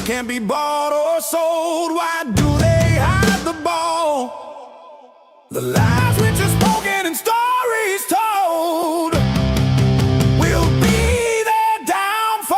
Can't be bought or sold. Why do they hide the ball? The lies which are spoken and stories told will be their downfall.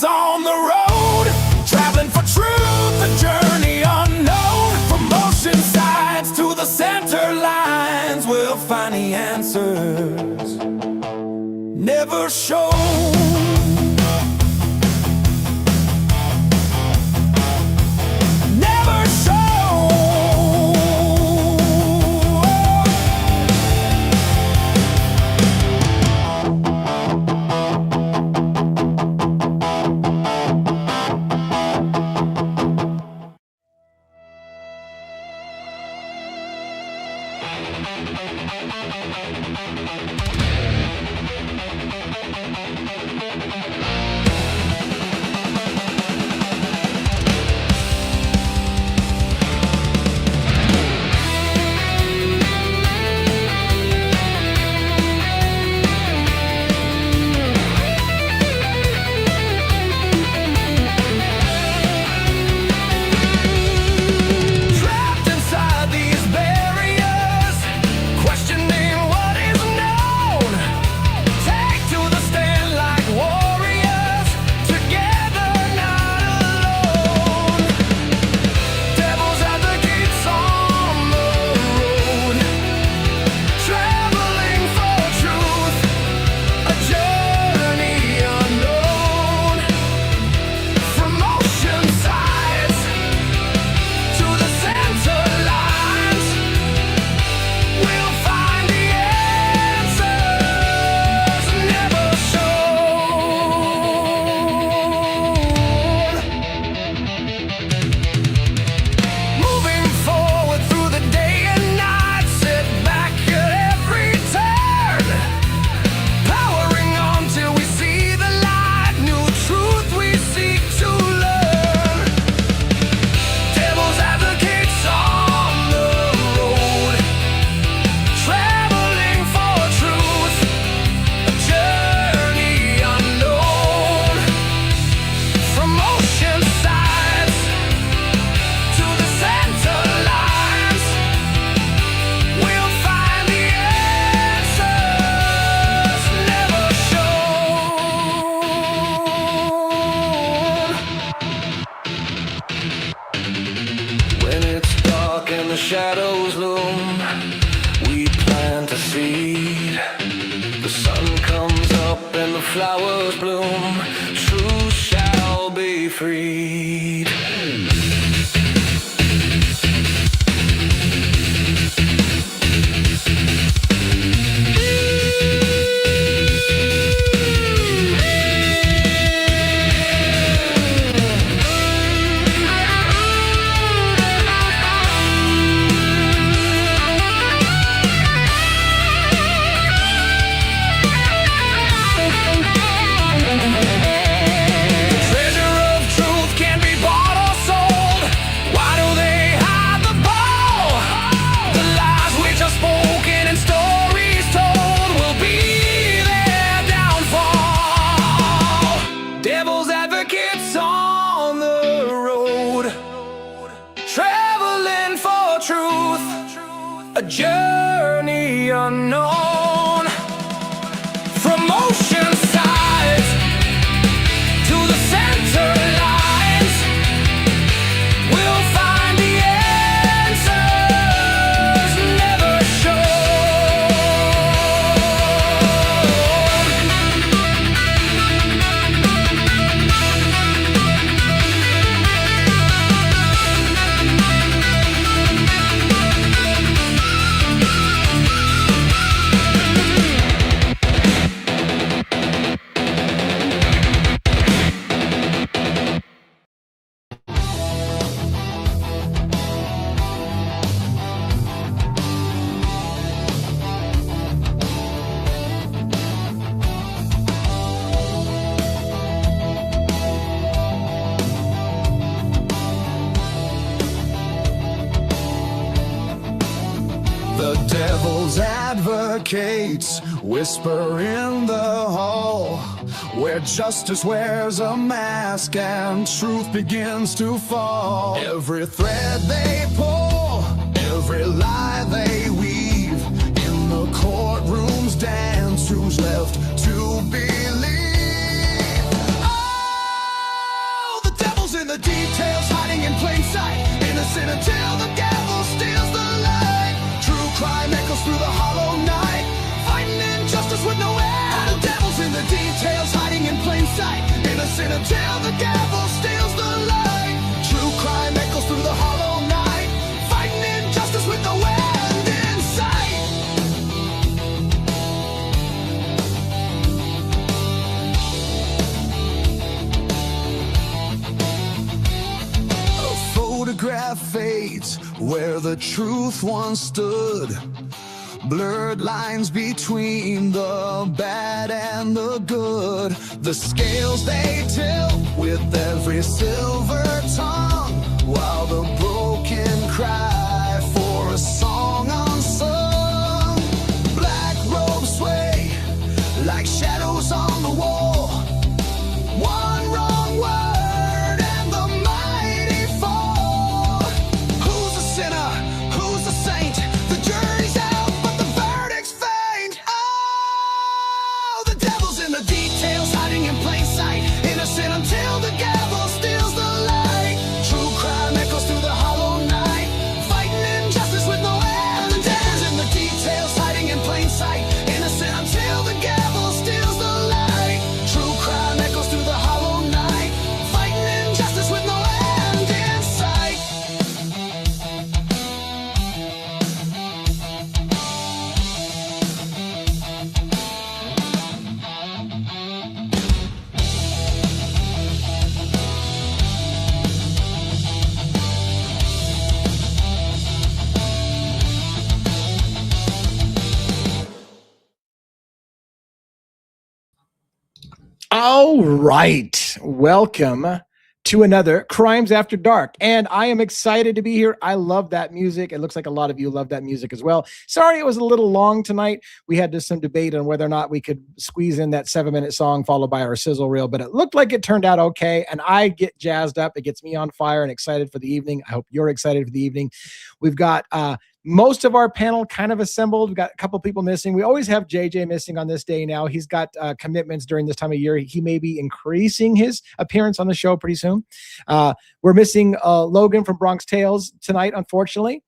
On the road, traveling for truth, a journey unknown. From motion sides to the center lines, we'll find the answers never shown. Never shown. indeed. The sun comes up and the flowers bloom. Truth shall be freed. A journey unknown, from ocean sides to the center lines, we'll find the answers never The devil's advocates whisper in the hall, where justice wears a mask and truth begins to fall. Every thread they pull, every lie they weave, in the courtroom's dance, who's left to believe? Oh, the devil's in the details, hiding in plain sight, innocent until the gavel steals the light. Crime echoes through the hollow night, fighting injustice with no end. The devil's in the details, hiding in plain sight, innocent until the gavel steals the light. True crime echoes through the hollow night, fighting injustice with no end in sight. A photograph fades where the truth once stood, blurred lines between the bad and the good. The scales they tilt with every silver tongue, while the broken cry for a song unsung. Black robes sway like shadows on the wall, one wrong word and the mighty fall. Who's a sinner? Who's a saint? The jury's out, but the verdict's faint. Oh, the devil's in the details, hiding in plain sight, innocent until the gavel steals the light. True crime echoes through the hollow night, fighting injustice with no end. The devil's in the details, hiding in plain sight, innocent until the gavel steals the light. True crime echoes through the hollow night, fighting injustice with no end in sight. All right. Welcome to another Crimes After Dark. And I am excited to be here. I love that music. It looks like a lot of you love that music as well. Sorry it was a little long tonight. We had some debate on whether or not we could squeeze in that 7-minute song followed by our sizzle reel, but it looked like it turned out okay. And I get jazzed up. It gets me on fire and excited for the evening. I hope you're excited for the evening. We've got most of our panel kind of assembled. We've got a couple people missing. We always have JJ missing on this day now. He's got commitments during this time of year. He may be increasing his appearance on the show pretty soon. We're missing Logan from Bronx Tales tonight, unfortunately.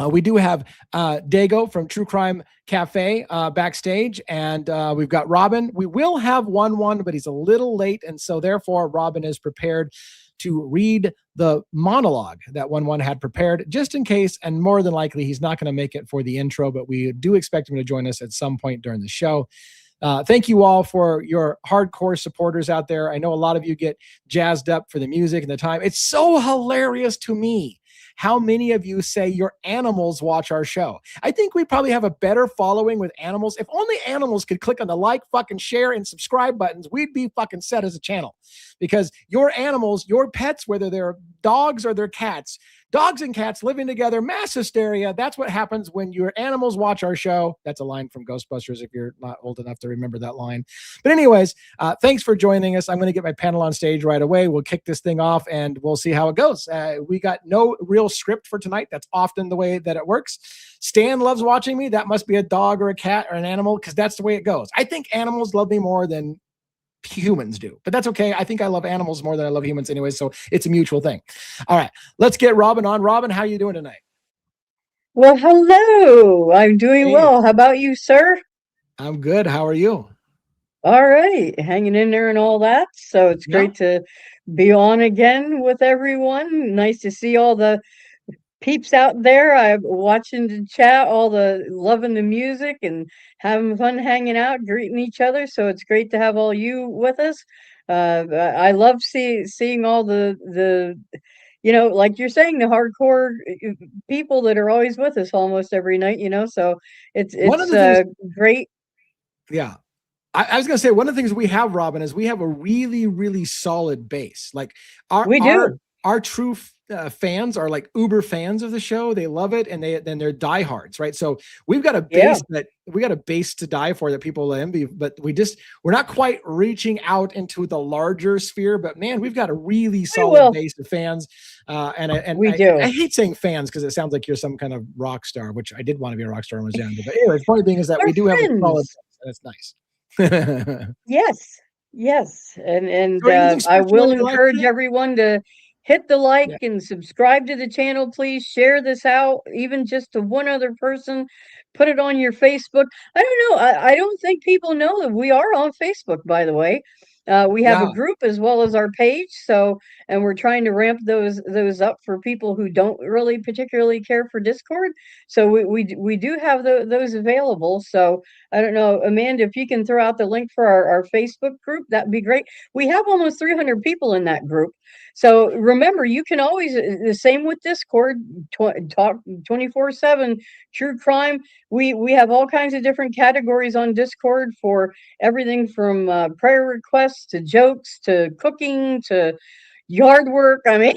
We do have Dago from True Crime Cafe backstage, and we've got Robin. We will have one, but he's a little late, and so therefore Robin is prepared to read the monologue that one had prepared, just in case. And more than likely, he's not going to make it for the intro, but we do expect him to join us at some point during the show. Thank you all for your hardcore supporters out there. I know a lot of you get jazzed up for the music and the time. It's so hilarious to me how many of you say your animals watch our show. I think we probably have a better following with animals. If only animals could click on the like, fucking share, and subscribe buttons, we'd be fucking set as a channel. Because your animals, your pets, whether they're dogs or they're cats, dogs and cats living together, mass hysteria. That's what happens when your animals watch our show. That's a line from Ghostbusters if you're not old enough to remember that line. But anyways, thanks for joining us. I'm going to get my panel on stage right away. We'll kick this thing off and we'll see how it goes. We got no real script for tonight. That's often the way that it works. Stan loves watching me. That must be a dog or a cat or an animal, because that's the way it goes. I think animals love me more than humans do, but that's okay. I think I love animals more than I love humans anyway, so it's a mutual thing. All right, let's get Robin on. Robin, how are you doing tonight? Well, hello. I'm doing Hey. well. How about you, sir? I'm good. How are you? All right, hanging in there and all that. So it's Yeah. great to be on again with everyone. Nice to see all the peeps out there. I'm watching the chat, all the loving the music and having fun hanging out, greeting each other. So it's great to have all you with us. I love seeing all the like you're saying, the hardcore people that are always with us almost every night. So it's One of it's the things, great. yeah, I was going to say, one of the things we have, Robin, is we have a really, really solid base. Like our We our do. our true fans are like uber fans of the show. They love it, and they're diehards, right? So we've got a Yeah. base to die for that people envy, but we're not quite reaching out into the larger sphere. But man, we've got a really We solid will. base of fans. And We I do. hate saying fans because it sounds like you're some kind of rock star, which I did want to be a rock star when I was younger. But anyway, the point being is that We're we do have a solid friends. base, and it's nice. Yes, yes, and So anything I special will in your life encourage today? everyone to hit the like Yeah. and subscribe to the channel. Please share this out, even just to one other person. Put it on your Facebook. I don't know. I don't think people know that we are on Facebook, by the way. We have a Yeah. group as well as our page. So, and we're trying to ramp those up for people who don't really particularly care for Discord. So we do have those available. So I don't know, Amanda, if you can throw out the link for our Facebook group, that'd be great. We have almost 300 people in that group. So remember, you can always, the same with Discord, talk 24/7, true crime. We have all kinds of different categories on Discord for everything from prayer requests to jokes to cooking to yard work. I mean,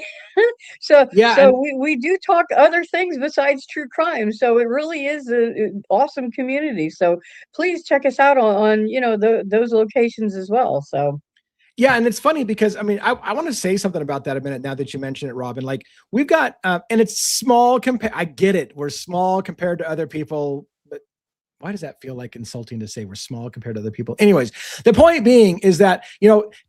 so Yeah. so And we do talk other things besides true crime. So it really is an awesome community. So please check us out on those locations as well. So yeah, and it's funny because I want to say something about that a minute now that you mention it, Robin. Like we've got and it's small compared. I get it. We're small compared to other people, but why does that feel like insulting to say we're small compared to other people? Anyways, the point being is that,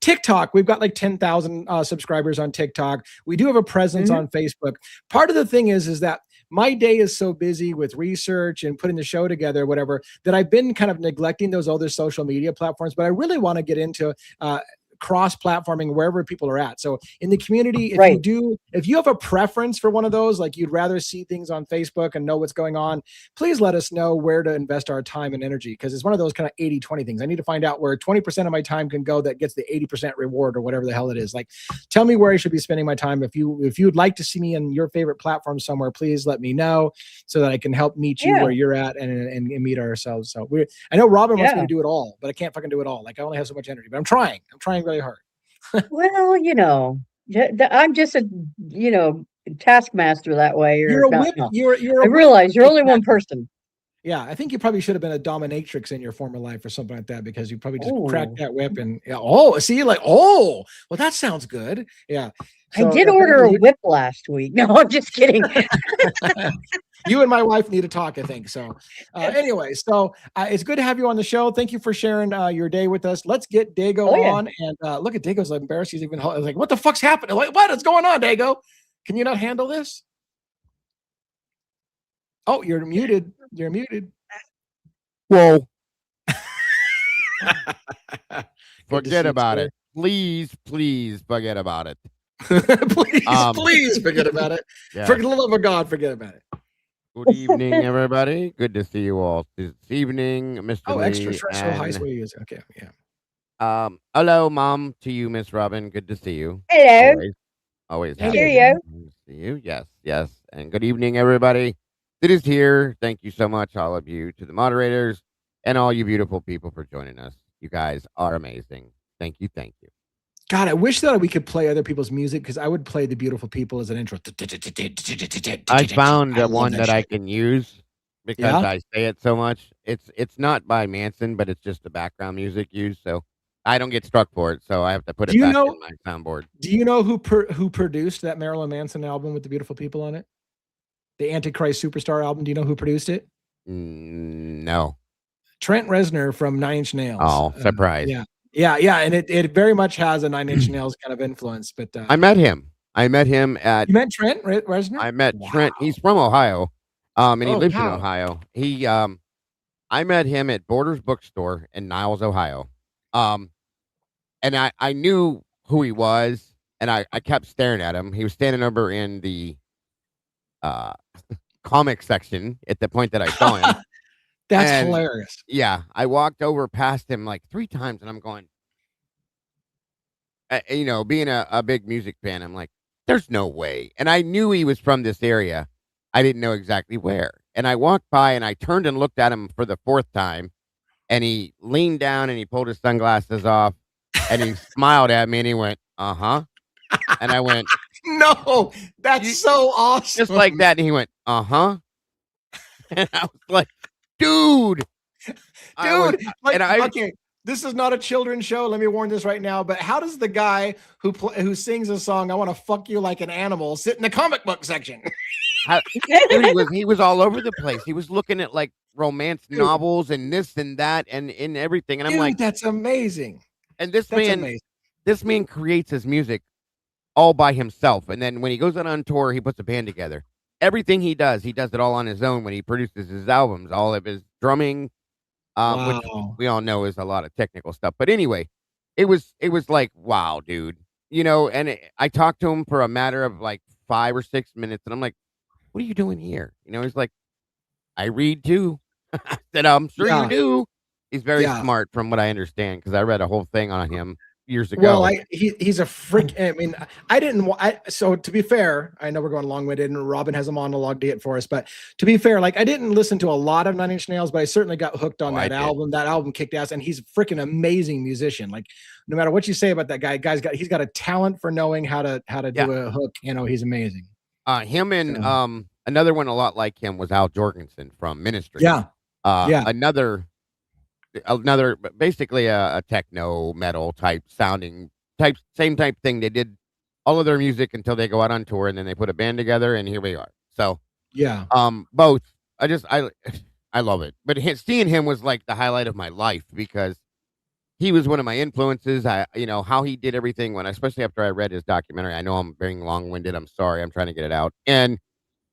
TikTok, we've got like 10,000 subscribers on TikTok. We do have a presence mhm. on Facebook. Part of the thing is that my day is so busy with research and putting the show together, whatever, that I've been kind of neglecting those other social media platforms, but I really want to get into cross-platforming wherever people are at. So in the community, Right. if you have a preference for one of those, like you'd rather see things on Facebook and know what's going on, please let us know where to invest our time and energy, because it's one of those kind of 80-20 things. I need to find out where 20% of my time can go that gets the 80% reward or whatever the hell it is. Like, tell me where I should be spending my time. If you'd like to see me in your favorite platform somewhere, please let me know so that I can help meet you Yeah. where you're at and meet ourselves. So I know Robin wants me Yeah. to do it all, but I can't fucking do it all. Like I only have so much energy, but I'm trying really hard. Well, I'm just a you know taskmaster that way, You're or a not. whip. No, You're I a whip. realize you're only one Exactly. person. Yeah, I think you probably should have been a dominatrix in your former life or something like that, because you probably just cracked Oh, that whip and yeah, oh, see, like, oh, well, that sounds good. Yeah. I So did order a apparently whip last week. No, I'm just kidding. you and my wife need to talk, I think. So anyway, so it's good to have you on the show. Thank you for sharing your day with us. Let's get Dago Oh yeah. on. And look at Dago's embarrassed. He's even like, what the fuck's happening? Like, what is going on, Dago? Can you not handle this? Oh, you're muted. You're muted. Whoa. Good to Forget see you, about sir. it. Please forget about it. Please forget about it. Yeah. For the love of God, forget about it. Good evening, everybody. Good to see you all this evening, Mr. Oh, Lee. extraterrestrial high And, school use. Okay, yeah. hello, Mom, to you, Miss Robin. Good to see you. Hello. Always Hello. happy Cheerio. to see you. Yes. And good evening, everybody. It is here. Thank you so much, all of you, to the moderators and all you beautiful people for joining us. You guys are amazing. Thank you. God, I wish that we could play other people's music because I would play the beautiful people as an intro. I found love one that I shit. can use because Yeah? I say it so much. It's not by Manson, but it's just the background music used, so I don't get struck for it. So I have to put Do it you back know? in my soundboard. Do you know who produced that Marilyn Manson album with the beautiful people on it? The Antichrist Superstar album. Do you know who produced it? No. Trent Reznor from Nine Inch Nails. Oh, surprise! Yeah, and it very much has a Nine Inch Nails kind of influence. But I met him. At. You met Trent Reznor? I met Wow. Trent. He's from Ohio, and he Oh, lives in wow. Ohio. I met him at Borders Bookstore in Niles, Ohio. And I knew who he was, and I kept staring at him. He was standing over in the uh comic section at the point that I saw him. That's And hilarious. yeah, I walked over past him like 3 times, and I'm going, being a big music fan, I'm like, there's no way. And I knew he was from this area. I didn't know exactly where. And I walked by and I turned and looked at him for the 4th time, and he leaned down and he pulled his sunglasses off and he smiled at me and he went, "Uh-huh." And I went, No, that's so awesome. just like that. And he went, "Uh-huh." And I was like, dude. Okay, this is not a children's show. Let me warn this right now. But how does the guy who sings a song "I want to fuck you like an animal" sit in the comic book section? He was all over the place. He was looking at like romance novels and this and that and in everything. And I'm like, that's amazing. And this man creates his music all by himself. And then when he goes out on tour, he puts a band together. Everything he does it all on his own when he produces his albums, all of his drumming, which we all know is a lot of technical stuff. But anyway, it was like, wow, dude. I talked to him for a matter of like 5 or 6 minutes, and I'm like, what are you doing here? He's like, I read too. I said, I'm sure you do. He's very smart from what I understand, because I read a whole thing on him years ago. Well, he's a freak. I mean, so to be fair, I know we're going long-winded and Robin has a monologue to hit for us, but to be fair, like I didn't listen to a lot of Nine Inch Nails, but I certainly got hooked on that album. That album kicked ass, and he's a freaking amazing musician. Like no matter what you say about that guy, he's got a talent for knowing how to do a hook. He's amazing. Him and another one a lot like him was Al Jorgensen from Ministry. Another basically a techno metal same type thing. They did all of their music until they go out on tour, and then they put a band together, and here we are. So both I love it. But seeing him was like the highlight of my life, because he was one of my influences. How he did everything, especially after I read his documentary. I know I'm being long-winded. I'm sorry. I'm trying to get it out. And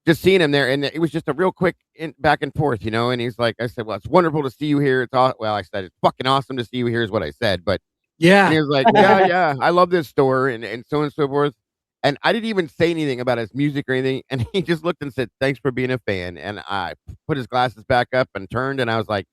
just seeing him there, and it was just a real quick back and forth, and he's like, I said, well, it's wonderful to see you here. I said, it's fucking awesome to see you here is what I said. But and he was like, yeah, I love this store, and so on and so forth. And I didn't even say anything about his music or anything. And he just looked and said, thanks for being a fan. And I put his glasses back up and turned, and I was like,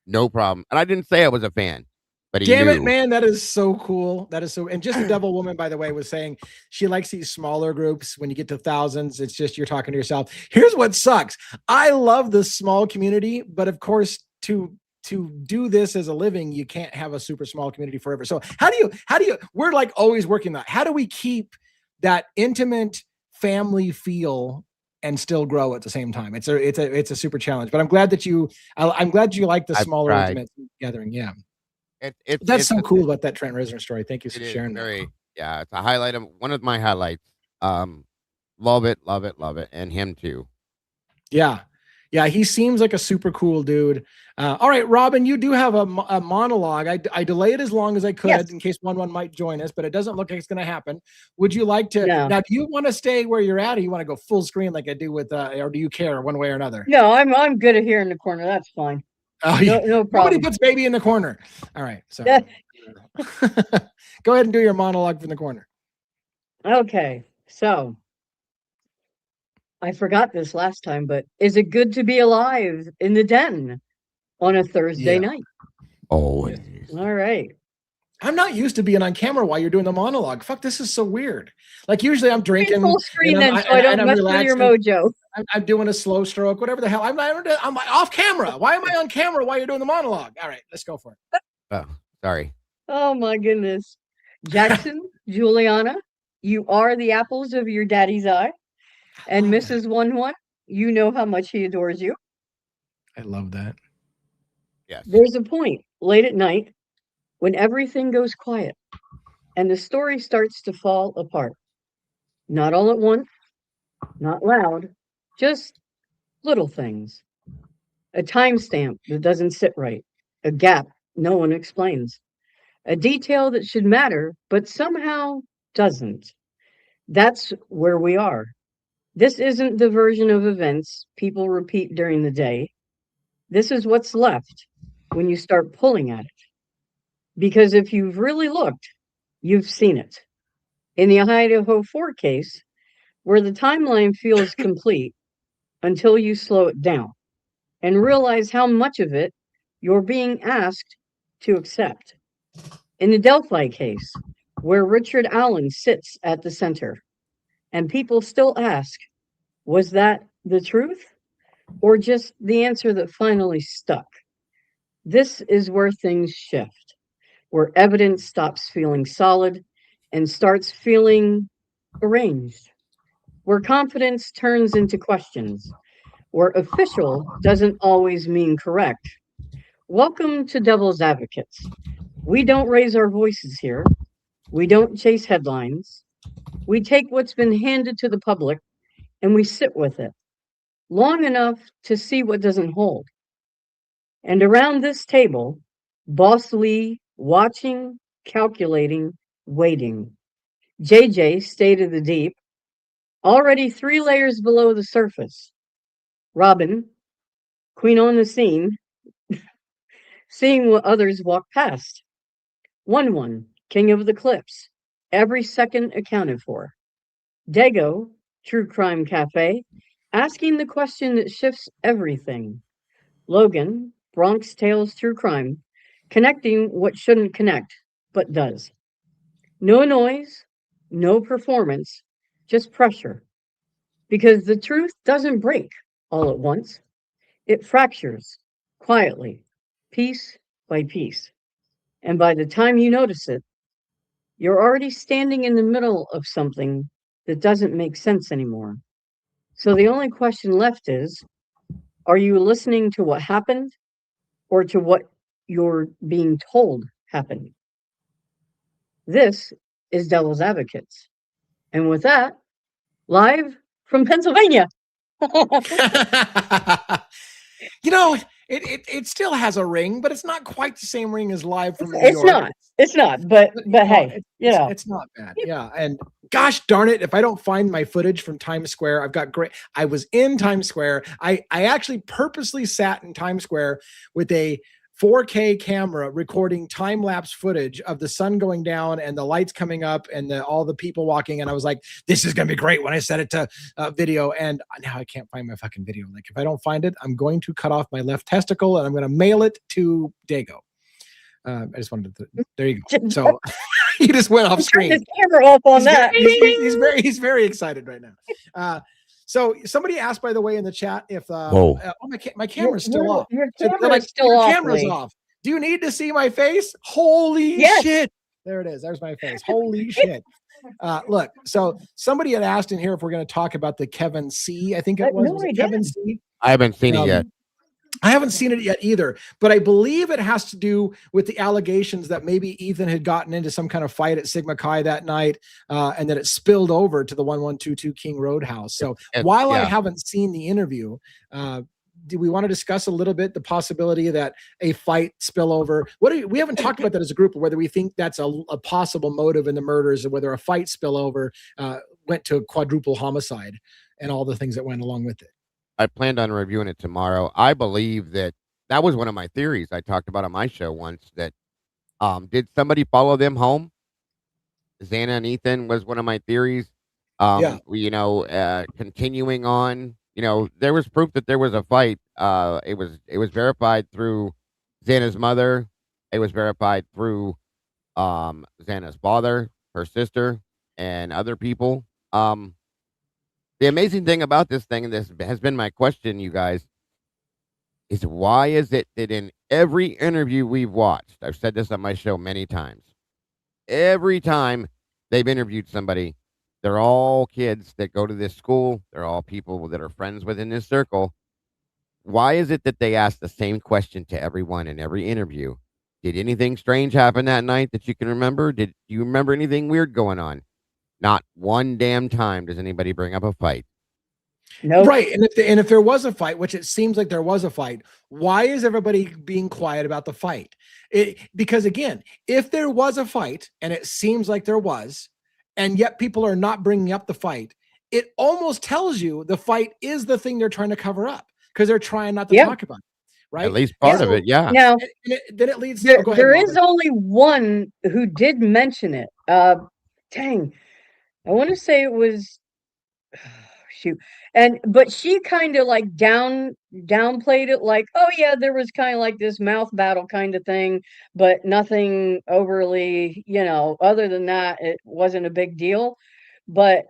no problem. And I didn't say I was a fan. But damn it, man, that is so cool. That is so. And Just a Devil Woman, by the way, was saying she likes these smaller groups. When you get to thousands, it's just you're talking to yourself. Here's what sucks. I love the small community, but of course, to do this as a living, you can't have a super small community forever. So how do you? We're like always working that. How do we keep that intimate family feel and still grow at the same time? It's a super challenge. But I'm glad that you like the smaller intimate gathering. Yeah. That's so cool about that Trent Reznor story. Thank you for sharing that. It's a highlight of one of my highlights. Love it, and him too. Yeah. Yeah, he seems like a super cool dude. All right, Robin, you do have a monologue. I delayed as long as I could in case one might join us, but it doesn't look like it's going to happen. Would you like to? No. Now, do you want to stay where you're at, or you want to go full screen like I do with, or do you care one way or another? No, I'm good at here in the corner. That's fine. Oh, no problem. Nobody puts baby in the corner. All right, so go ahead and do your monologue from the corner. Okay, so I forgot this last time, but is it good to be alive in the den on a Thursday night? Always. All right. I'm not used to being on camera while you're doing the monologue. Fuck, this is so weird. Like usually I'm drinking. Full screen then, so I don't mess with your mojo. I'm doing a slow stroke, whatever the hell. I'm off camera. Why am I on camera while you're doing the monologue? All right, let's go for it. Oh, sorry. Oh my goodness. Jackson, Juliana, you are the apples of your daddy's eye. And Mrs. 1-1, you know how much he adores you. I love that. Yes. There's a point late at night when everything goes quiet and the story starts to fall apart. Not all at once, not loud, just little things. A timestamp that doesn't sit right, a gap no one explains, a detail that should matter but somehow doesn't. That's where we are. This isn't the version of events people repeat during the day. This is what's left when you start pulling at it. Because if you've really looked, you've seen it. In the Idaho 4 case, where the timeline feels complete until you slow it down and realize how much of it you're being asked to accept. In the Delphi case, where Richard Allen sits at the center, and people still ask, was that the truth or just the answer that finally stuck? This is where things shift, where evidence stops feeling solid and starts feeling arranged, where confidence turns into questions, where official doesn't always mean correct. Welcome to Devil's Advocates. We don't raise our voices here. We don't chase headlines. We take what's been handed to the public and we sit with it long enough to see what doesn't hold. And around this table, Boss Lee, watching, calculating, waiting. JJ, state of the deep, already 3 layers below the surface. Robin, queen on the scene, seeing what others walk past. 1-1, king of the cliffs, every second accounted for. Dago, True Crime Cafe, asking the question that shifts everything. Logan, Bronx Tales True Crime, connecting what shouldn't connect, but does. No noise, no performance, just pressure. Because the truth doesn't break all at once. It fractures quietly, piece by piece. And by the time you notice it, you're already standing in the middle of something that doesn't make sense anymore. So the only question left is, are you listening to what happened or to what you're being told happened? This is Devil's Advocates. And with that, live from Pennsylvania. You know, it still has a ring, but it's not quite the same ring as live from New York. It's not, but hey, it's not bad. Yeah. And gosh darn it, if I don't find my footage from Times Square, I was in Times Square. I actually purposely sat in Times Square with a 4K camera recording time-lapse footage of the sun going down and the lights coming up and all the people walking. And I was like, this is going to be great when I set it to video. And now I can't find my fucking video. Like, if I don't find it, I'm going to cut off my left testicle and I'm going to mail it to Dago. I just wanted to, there you go. So he just went off screen. His camera off on that. He's very excited right now. So somebody asked, by the way, in the chat if my camera's still off. Your camera's off. Do you need to see my face? Holy shit. There it is. There's my face. Holy shit. Look, so somebody had asked in here if we're going to talk about the Kevin C. I think it was Kevin C. I haven't seen it yet. I haven't seen it yet either, but I believe it has to do with the allegations that maybe Ethan had gotten into some kind of fight at Sigma Chi that night, and that it spilled over to the 1122 King Roadhouse. So while I haven't seen the interview, do we want to discuss a little bit the possibility that a fight spillover? We haven't talked about that as a group, whether we think that's a possible motive in the murders, or whether a fight spillover went to quadruple homicide and all the things that went along with it. I planned on reviewing it tomorrow. I believe that was one of my theories I talked about on my show once. That did somebody follow them home? Xana and Ethan was one of my theories. Continuing on, there was proof that there was a fight. It was verified through Xana's mother. It was verified through Xana's father, her sister, and other people. The amazing thing about this thing, and this has been my question, you guys, is why is it that in every interview we've watched, I've said this on my show many times, every time they've interviewed somebody, they're all kids that go to this school. They're all people that are friends within this circle. Why is it that they ask the same question to everyone in every interview? Did anything strange happen that night that you can remember? Do you remember anything weird going on? Not one damn time does anybody bring up a fight. No. Nope. Right. And if there was a fight, which it seems like there was a fight, why is everybody being quiet about the fight? Because again, if there was a fight, and it seems like there was, and yet people are not bringing up the fight, it almost tells you the fight is the thing they're trying to cover up, because they're trying not to talk about it. Right. At least part of it. Yeah. Now, then it leads. There is only one who did mention it. Dang. I want to say it was, shoot. But she kind of like downplayed it, like, oh yeah, there was kind of like this mouth battle kind of thing, but nothing overly, other than that, it wasn't a big deal. But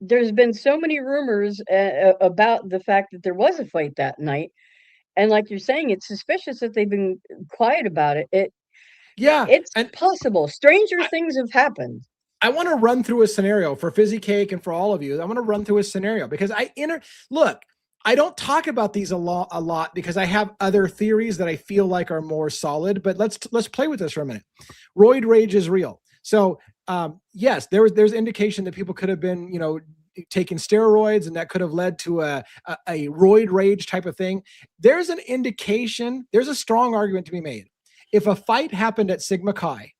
there's been so many rumors about the fact that there was a fight that night. And like you're saying, it's suspicious that they've been quiet about it. It's possible. Stranger things have happened. I want to run through a scenario for Fizzy Cake and for all of you. I want to run through a scenario because I don't talk about these a lot because I have other theories that I feel like are more solid, but let's play with this for a minute. Roid rage is real. So yes, there's indication that people could have been, taking steroids, and that could have led to a roid rage type of thing. There's an indication, there's a strong argument to be made. If a fight happened at Sigma Chi,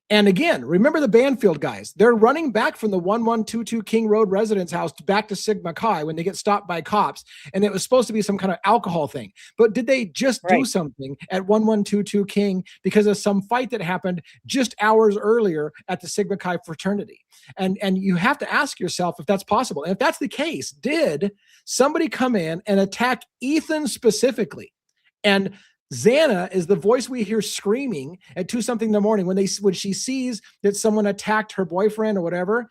and again, remember the Banfield guys, they're running back from the 1122 King Road residence house back to Sigma Chi when they get stopped by cops. And it was supposed to be some kind of alcohol thing. But did they just do something at 1122 King because of some fight that happened just hours earlier at the Sigma Chi fraternity? And you have to ask yourself if that's possible. And if that's the case, did somebody come in and attack Ethan specifically? And Xana is the voice we hear screaming at 2-something in the morning when she sees that someone attacked her boyfriend or whatever.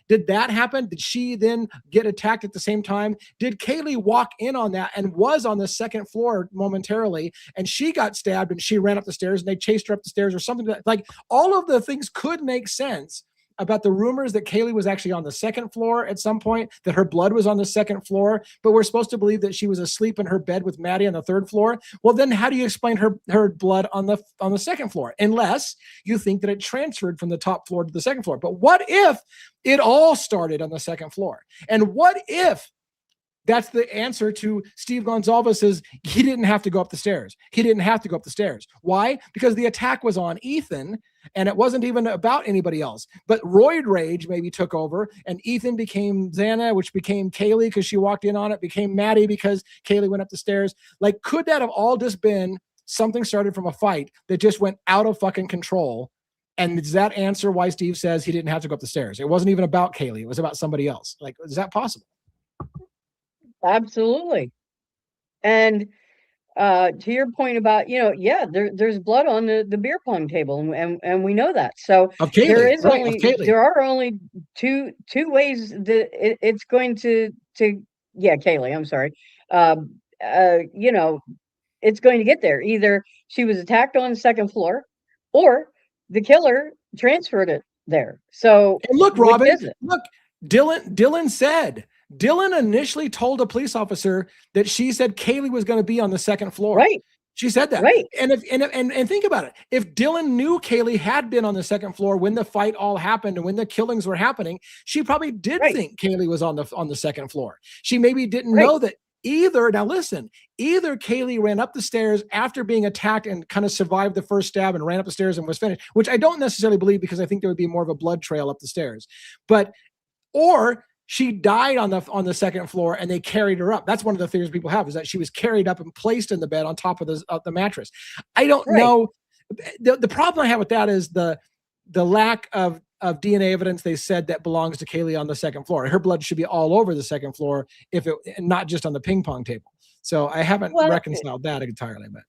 Did that happen? Did she then get attacked at the same time? Did Kaylee walk in on that and was on the second floor momentarily, and she got stabbed and she ran up the stairs and they chased her up the stairs or something? Like all of the things could make sense about the rumors that Kaylee was actually on the second floor at some point, that her blood was on the second floor, but we're supposed to believe that she was asleep in her bed with Maddie on the third floor. Well, then how do you explain her blood on the second floor? Unless you think that it transferred from the top floor to the second floor. But what if it all started on the second floor? And what if that's the answer to Steve Gonzalez? He didn't have to go up the stairs. He didn't have to go up the stairs. Why? Because the attack was on Ethan, and it wasn't even about anybody else. But roid rage maybe took over, and Ethan became Xana, which became Kaylee because she walked in on it, became Maddie because Kaylee went up the stairs. Like, could that have all just been something started from a fight that just went out of fucking control? And does that answer why Steve says he didn't have to go up the stairs? It wasn't even about Kaylee. It was about somebody else. Like, is that possible? Absolutely. And to your point about, there's blood on the beer pong table, and we know that. So there are only two ways that it's going to Kaylee, I'm sorry. It's going to get there. Either she was attacked on the second floor, or the killer transferred it there. So and look, Robin, look, Dylan initially told a police officer that she said Kaylee was going to be on the second floor. Right. She said that. Right. And think about it. If Dylan knew Kaylee had been on the second floor when the fight all happened and when the killings were happening, she probably did think Kaylee was on the second floor. She maybe didn't know that either Kaylee ran up the stairs after being attacked and kind of survived the first stab and ran up the stairs and was finished, which I don't necessarily believe because I think there would be more of a blood trail up the stairs, or she died on the second floor and they carried her up. That's one of the theories people have, is that she was carried up and placed in the bed on top of the mattress. I don't know. The problem I have with that is the lack of DNA evidence they said that belongs to Kaylee on the second floor. Her blood should be all over the second floor, not just on the ping pong table. So I haven't reconciled that entirely. But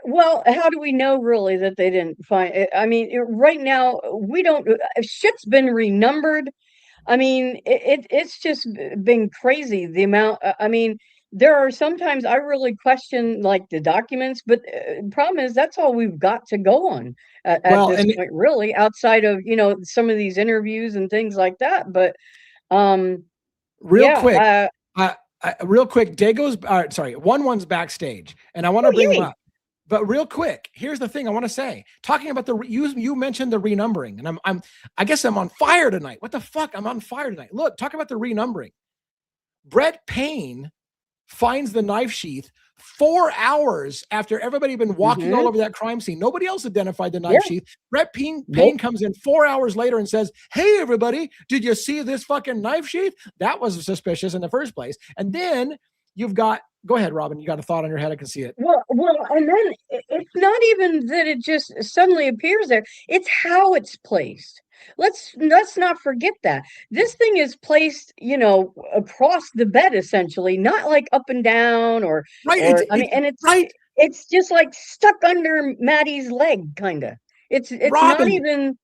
well, how do we know really that they didn't find it? I mean, right now we don't. Shit's been renumbered. I mean, it's just been crazy the amount. I mean, there are sometimes I really question like the documents, but the problem is that's all we've got to go on at this point, really, outside of, you know, some of these interviews and things like that. But real quick, Dago's one's backstage, and I want to bring him up. But real quick, here's the thing I want to say. Talking about you mentioned the renumbering, and I guess I'm on fire tonight. What the fuck? I'm on fire tonight. Look, talk about the renumbering. Brett Payne finds the knife sheath 4 hours after everybody had been walking all over that crime scene. Nobody else identified the knife sheath. Brett Payne comes in 4 hours later and says, "Hey, everybody, did you see this fucking knife sheath?" That was suspicious in the first place. And then you've got, go ahead, Robin. You got a thought on your head. I can see it. Well, and then it's not even that it just suddenly appears there. It's how it's placed. Let's not forget that this thing is placed, you know, across the bed, essentially, not like up and down or it's just like stuck under Maddie's leg, kind of. It's Robin, not even.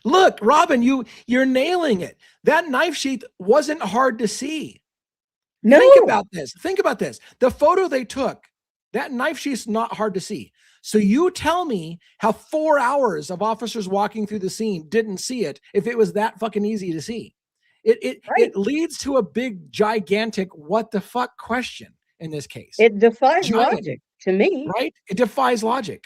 Look, Robin, you're nailing it. That knife sheath wasn't hard to see. No. Think about this. The photo they took, that knife sheath's not hard to see. So you tell me how 4 hours of officers walking through the scene didn't see it if it was that fucking easy to see. It leads to a big, gigantic what the fuck question in this case. It defies logic to me. Right? It defies logic.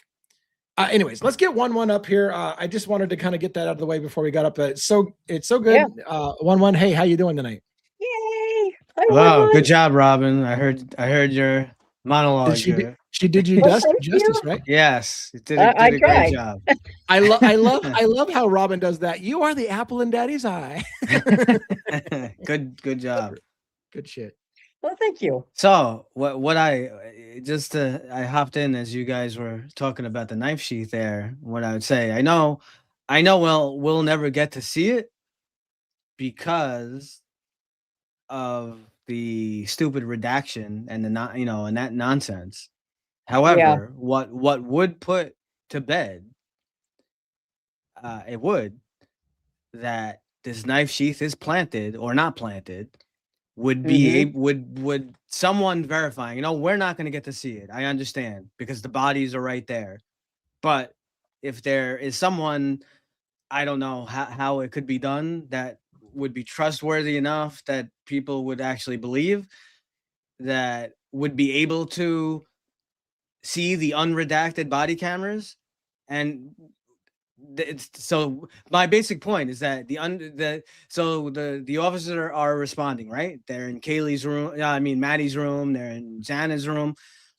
Anyways, let's get one up here. I just wanted to kind of get that out of the way before we got up. It's so good. Yeah. 1-1. Hey, how you doing tonight? Yay! Wow, good job, Robin. I heard your monologue. She did you justice, right? Yes, it did a great job. I love how Robin does that. You are the apple in Daddy's eye. Good job. Good shit. Well, thank you. So I hopped in as you guys were talking about the knife sheath there. What I would say, I know we'll never get to see it because of the stupid redaction and and that nonsense. However, what would put to bed, it would, that this knife sheath is planted or not planted, would be would someone verifying. We're not going to get to see it. I understand because the bodies are right there, but if there is someone, I don't know how it could be done, that would be trustworthy enough that people would actually believe, that would be able to see the unredacted body cameras. And so my basic point is that the officers are responding, right? They're in Kaylee's room, Maddie's room, they're in Xana's room.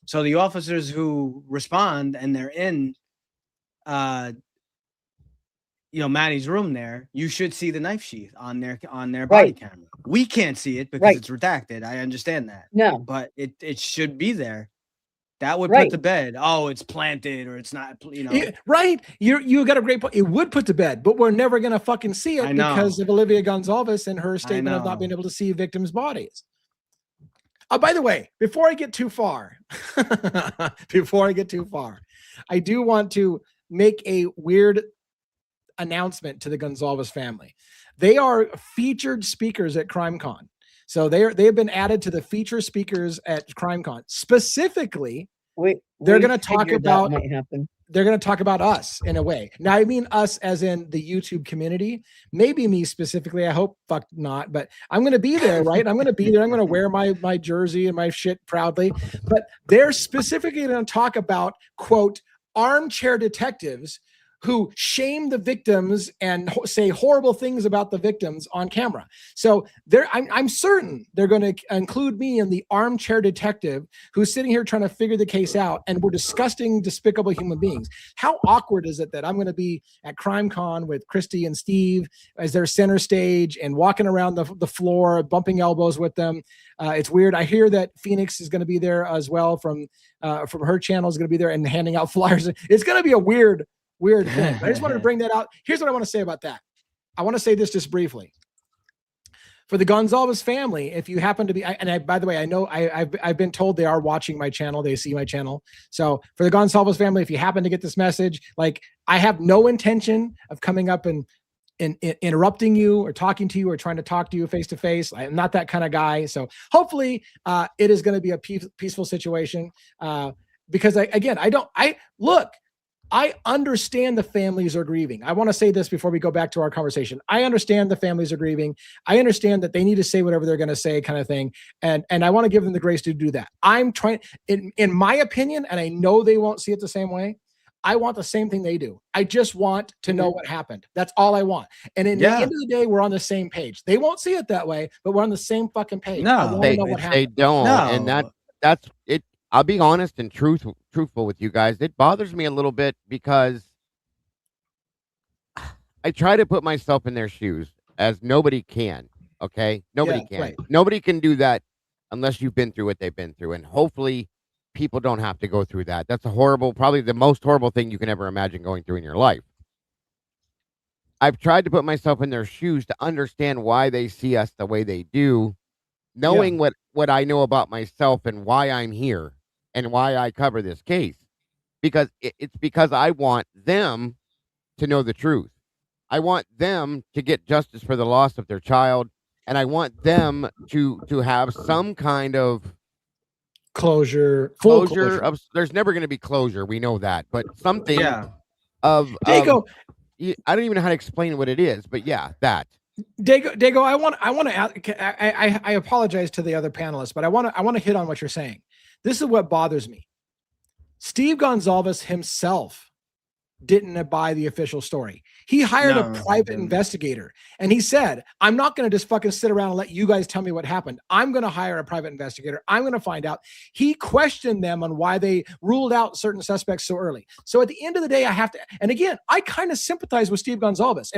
So the officers who respond and they're in Maddie's room there, you should see the knife sheath on their body camera. We can't see it because it's redacted. I understand that. No. But it should be there. That would put to bed, oh, it's planted or it's not, Right. You got a great point. It would put to bed, but we're never going to fucking see it because of Olivia Gonzalez and her statement of not being able to see victims' bodies. By the way, before I get too far, I do want to make a weird announcement to the Gonzalez family. They are featured speakers at CrimeCon. So they have been added to the feature speakers at CrimeCon. Specifically, they're going to talk about us in a way. Now, I mean us as in the YouTube community. Maybe me specifically. I hope fuck not, but I'm going to be there, right? I'm going to be there. I'm going to wear my jersey and my shit proudly. But they're specifically going to talk about, quote, armchair detectives who shame the victims and say horrible things about the victims on camera. So I'm certain they're going to include me in the armchair detective who's sitting here trying to figure the case out, and we're disgusting, despicable human beings. How awkward is it that I'm going to be at CrimeCon with Christy and Steve as their center stage and walking around the floor, bumping elbows with them? It's weird. I hear that Phoenix is going to be there as well from her channel, is going to be there and handing out flyers. It's going to be a weird thing. I just wanted to bring that out. Here's what I want to say about that. I want to say this just briefly. For the Gonzalez family, if you happen to be, by the way, I know I've been told they are watching my channel. They see my channel. So for the Gonzalez family, if you happen to get this message, like, I have no intention of coming up and interrupting you or talking to you or trying to talk to you face to face. I'm not that kind of guy. So hopefully it is going to be a peaceful situation. Because I understand the families are grieving. I want to say this before we go back to our conversation. I understand the families are grieving. I understand that they need to say whatever they're going to say, kind of thing. And I want to give them the grace to do that. I'm trying, in my opinion, and I know they won't see it the same way, I want the same thing they do. I just want to know what happened. That's all I want. And in the end of the day, we're on the same page. They won't see it that way, but we're on the same fucking page. No, they don't. No. And that's it. I'll be honest and truthful with you guys. It bothers me a little bit because I try to put myself in their shoes, as nobody can. Okay, nobody can. Right. Nobody can do that unless you've been through what they've been through, and hopefully people don't have to go through that. That's probably the most horrible thing you can ever imagine going through in your life. I've tried to put myself in their shoes to understand why they see us the way they do, knowing what I know about myself and why I'm here and why I cover this case. Because it's because I want them to know the truth. I want them to get justice for the loss of their child, and I want them to have some kind of closure. There's never going to be closure. We know that, but something of Dago. I don't even know how to explain what it is, but that. Dago, I want to ask, I apologize to the other panelists, but I want to hit on what you're saying. This is what bothers me. Steve Gonzalez himself didn't buy the official story. He hired a private investigator, and he said, I'm not going to just fucking sit around and let you guys tell me what happened. I'm going to hire a private investigator. I'm going to find out. He questioned them on why they ruled out certain suspects so early. So at the end of the day, I have to, and again, I kind of sympathize with Steve Gonzalez.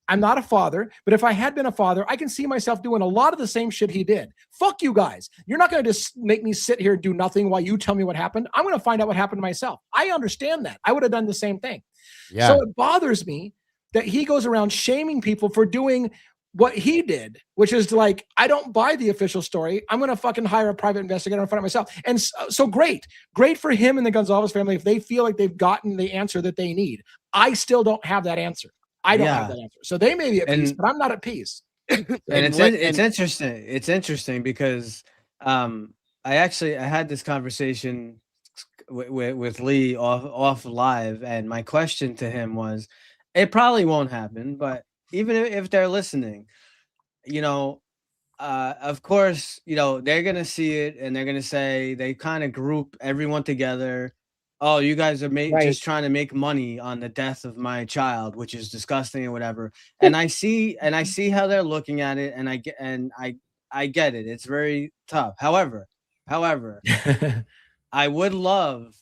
I'm not a father, but if I had been a father, I can see myself doing a lot of the same shit he did. Fuck you guys. You're not going to just make me sit here and do nothing while you tell me what happened. I'm going to find out what happened myself. I understand that. I would have done the same thing. Yeah. So it bothers me that he goes around shaming people for doing what he did, which is like, I don't buy the official story. I'm going to fucking hire a private investigator and find out myself. And so great for him and the Gonzalez family if they feel like they've gotten the answer that they need. I still don't have that answer. I don't have that answer. So they may be at peace, but I'm not at peace. And it's interesting. It's interesting because I had this conversation with Lee off live, and my question to him was, it probably won't happen, but even if they're listening, of course, they're gonna see it and they're gonna say, they kind of group everyone together. Oh, you guys are just trying to make money on the death of my child, which is disgusting or whatever. And I see how they're looking at it, and I get it. It's very tough. However, I would love,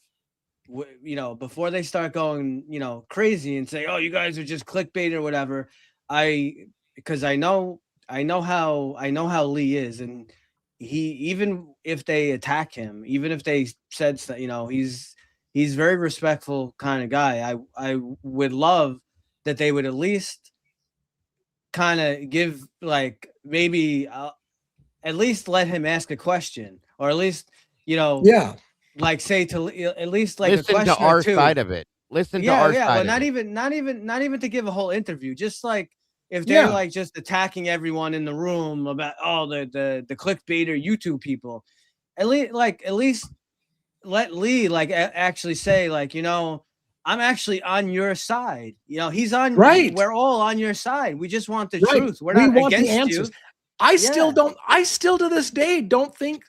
before they start going, crazy and say, oh, you guys are just clickbait or whatever. Because I know how Lee is, and even if they attack him, even if they said, he's very respectful kind of guy. I would love that they would at least kind of give, like, maybe at least let him ask a question, or at least, like, say to at least like listen a question to our or two. side of it. Listen to our side. But not even to give a whole interview. Just like if they're like just attacking everyone in the room about the clickbaiter YouTube people, at least let Lee actually say, I'm actually on your side. He's on. Right. We're all on your side. We just want the truth. We're not against you. I still to this day don't think.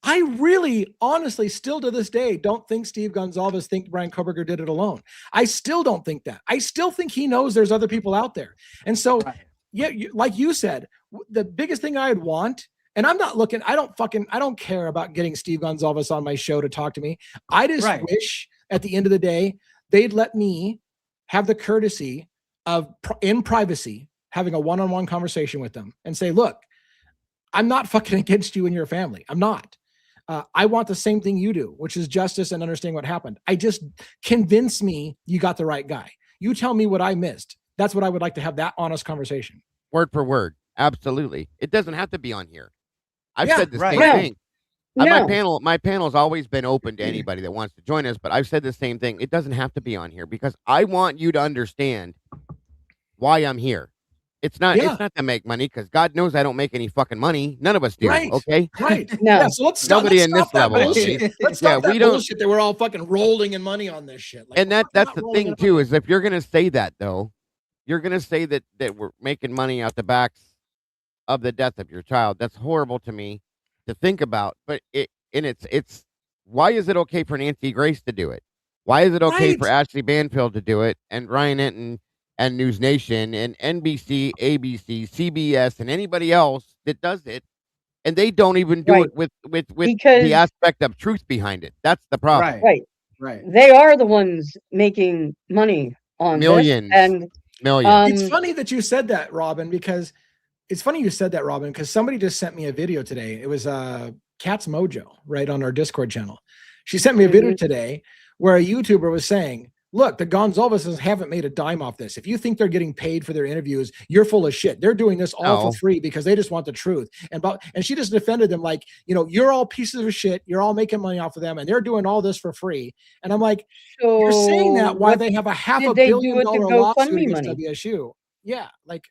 I really, honestly, still to this day, don't think Steve Gonzalez think Brian Koberger did it alone. I still don't think that. I still think he knows there's other people out there. And so, yeah, like you said, the biggest thing I'd want, and I'm not looking, I don't care about getting Steve Gonzalez on my show to talk to me. I just wish at the end of the day, they'd let me have the courtesy of, in privacy, having a one-on-one conversation with them and say, look, I'm not fucking against you and your family. I'm not. I want the same thing you do, which is justice and understanding what happened. I just convince me you got the right guy. You tell me what I missed. That's what I would like to have, that honest conversation. Word for word. Absolutely. It doesn't have to be on here. I've said the same thing. No. My panel's always been open to anybody that wants to join us, but I've said the same thing. It doesn't have to be on here because I want you to understand why I'm here. It's not to make money because God knows I don't make any fucking money. None of us do. Okay. Right. No. Yeah, so let's stop, Nobody let's in stop this that level. bullshit. Okay? Let's stop that we don't. bullshit that we're all fucking rolling in money on this shit. Like, And that's the thing too, is if you're gonna say that though, you're gonna say that we're making money out the backs of the death of your child. That's horrible to me to think about. But it's why is it okay for Nancy Grace to do it? Why is it okay for Ashley Banfield to do it and Ryan Enton and News Nation and NBC, ABC, CBS, and anybody else that does it, and they don't even do it with the aspect of truth behind it? That's the problem. Right. They are the ones making money on millions this, and millions. It's funny that you said that, Robin, because somebody just sent me a video today. It was Cat's Mojo, right, on our Discord channel. She sent me a video today where a YouTuber was saying, look, the Gonzalez's haven't made a dime off this. If you think they're getting paid for their interviews, you're full of shit. They're doing this all for free because they just want the truth. And she just defended them like, you're all pieces of shit. You're all making money off of them, and they're doing all this for free. And I'm like, so you're saying that why they have a $500 million lawsuit against WSU? Yeah, like,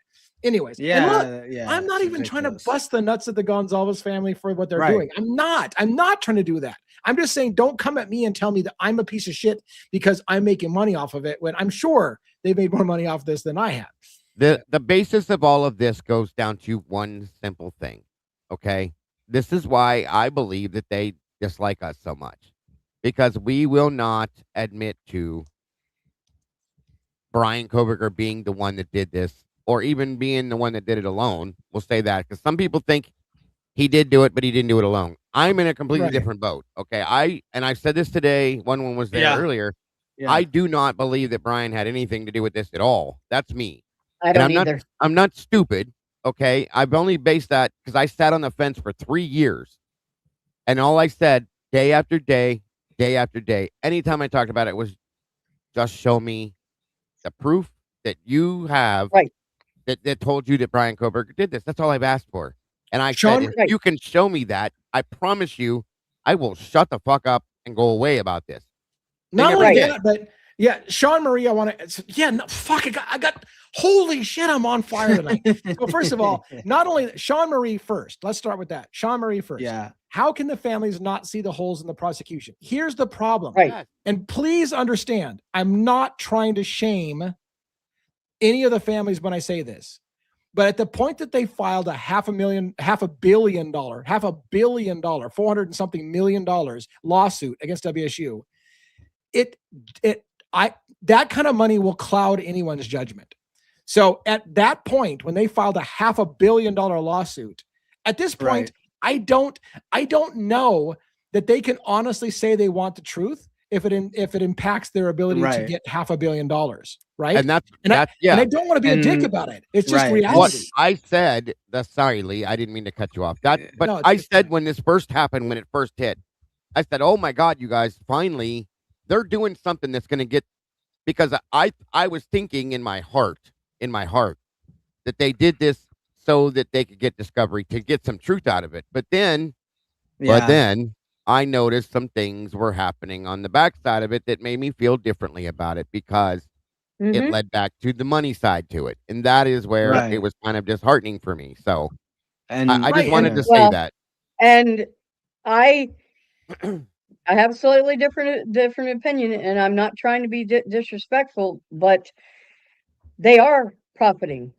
anyways. I'm not even trying to bust the nuts at the Gonzalez family for what they're doing. I'm not trying to do that. I'm just saying, don't come at me and tell me that I'm a piece of shit because I'm making money off of it when I'm sure they've made more money off this than I have. The basis of all of this goes down to one simple thing. Okay. This is why I believe that they dislike us so much, because we will not admit to Brian Koberger being the one that did this, or even being the one that did it alone. We'll say that because some people think he did do it, but he didn't do it alone. I'm in a completely different boat. Okay. I said this today. One was there earlier. Yeah. I do not believe that Brian had anything to do with this at all. That's me. I don't either. I'm not stupid. Okay. I've only based that because I sat on the fence for 3 years. And all I said day after day, anytime I talked about it was just show me the proof that you have that told you that Brian Koberger did this. That's all I've asked for. And I said, if you can show me that, I promise you, I will shut the fuck up and go away about this. Not only that, but Sean Marie, I want to, I got, holy shit, I'm on fire tonight. So first of all, not only Sean Marie first, let's start with that. Sean Marie first. Yeah. How can the families not see the holes in the prosecution? Here's the problem. And please understand, I'm not trying to shame any of the families when I say this. But at the point that they filed a $500 million, $400 and something million lawsuit against WSU, that kind of money will cloud anyone's judgment. So at that point, when they filed a $500 million lawsuit, at this point, I don't know that they can honestly say they want the truth if it impacts their ability to get $500 million, right? And and I don't want to be a dick about it. It's just reality. What I said, sorry, Lee, I didn't mean to cut you off. I said when this first happened, when it first hit, I said, "Oh my God, you guys! Finally, they're doing something that's going to get." Because I was thinking in my heart that they did this so that they could get discovery, to get some truth out of it. But then I noticed some things were happening on the backside of it that made me feel differently about it, because it led back to the money side to it. And that is where it was kind of disheartening for me. So I just wanted to say that. And I have a slightly different opinion, and I'm not trying to be disrespectful, but they are profiting.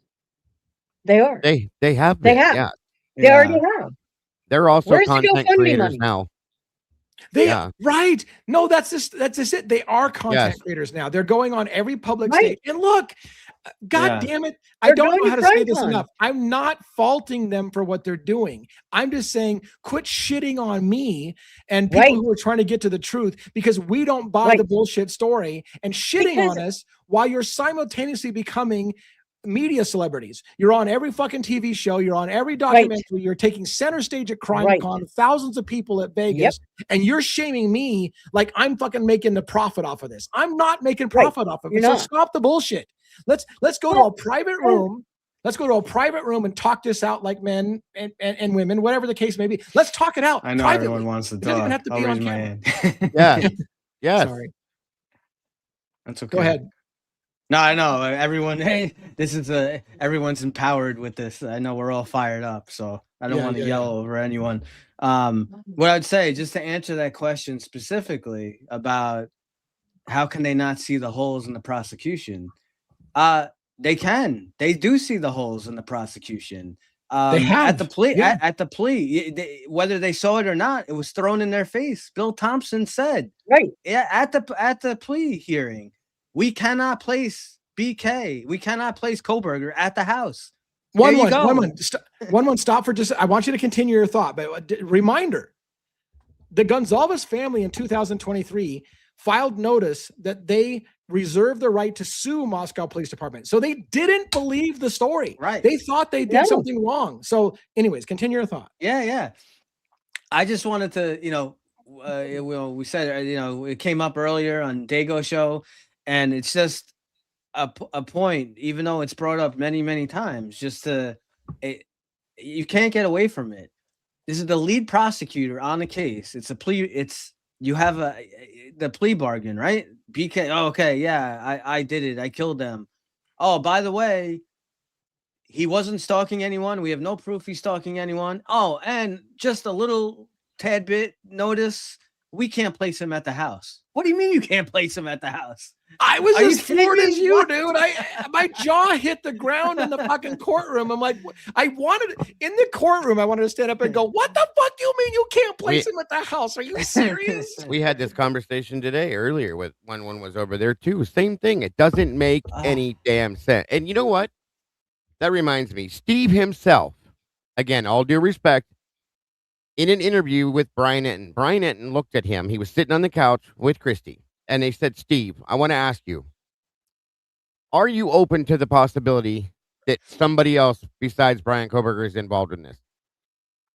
They are. They have been. They have. They already have. They're also Where's the content GoFundMe creators money? now. They right. No, that's just it. They are content Yes. creators now. They're going on every public Right. stage. And look, God Yeah. damn it. I They're don't going know to how to say this CrimeCon. enough. I'm not faulting them for what they're doing. I'm just saying quit shitting on me and people Right. who are trying to get to the truth because we don't buy Right. the bullshit story and shitting Because- on us while you're simultaneously becoming media celebrities. You're on every fucking TV show. You're on every documentary. You're taking center stage at CrimeCon, thousands of people at Vegas, and you're shaming me like I'm fucking making the profit off of this. I'm not making profit off of it. You're So not. stop the bullshit. Let's go to a private room. Let's go to a private room and talk this out like men and women, whatever the case may be. Let's talk it out. I know privately. everyone wants to It doesn't even talk. have to I'll be on raise my camera. hand. Yes. Yes. Sorry. That's okay. Go ahead. No, I know everyone. Hey, this is everyone's empowered with this. I know we're all fired up, so I don't want to yell over anyone. What I'd say, just to answer that question specifically about how can they not see the holes in the prosecution? They can. They do see the holes in the prosecution. They have at the plea. At the plea, whether they saw it or not, it was thrown in their face. Bill Thompson said, yeah, at the plea hearing. We cannot place BK. We cannot place Koberger at the house. One, stop for just, I want you to continue your thought, but reminder, the Gonzalez family in 2023 filed notice that they reserved the right to sue Moscow Police Department. So they didn't believe the story. Right. They thought they did something wrong. So anyways, continue your thought. Yeah. I just wanted to, we said, it came up earlier on Dago show. And it's just a point, even though it's brought up many, many times, you can't get away from it. This is the lead prosecutor on the case. It's a plea. You have the plea bargain, right? BK. Oh, okay. Yeah, I did it. I killed them. Oh, by the way, he wasn't stalking anyone. We have no proof he's stalking anyone. Oh, and just a little tad bit notice. We can't place him at the house. What do you mean you can't place him at the house? I was as floored as you, dude. My jaw hit the ground in the fucking courtroom. I'm like, in the courtroom, I wanted to stand up and go, what the fuck do you mean you can't place him at the house? Are you serious? We had this conversation today earlier with when one was over there too. Same thing. It doesn't make any damn sense. And you know what? That reminds me, Steve himself, again, all due respect, in an interview with Brian Enton looked at him. He was sitting on the couch with Christy. And they said, Steve, I want to ask you, are you open to the possibility that somebody else besides Brian Koberger is involved in this?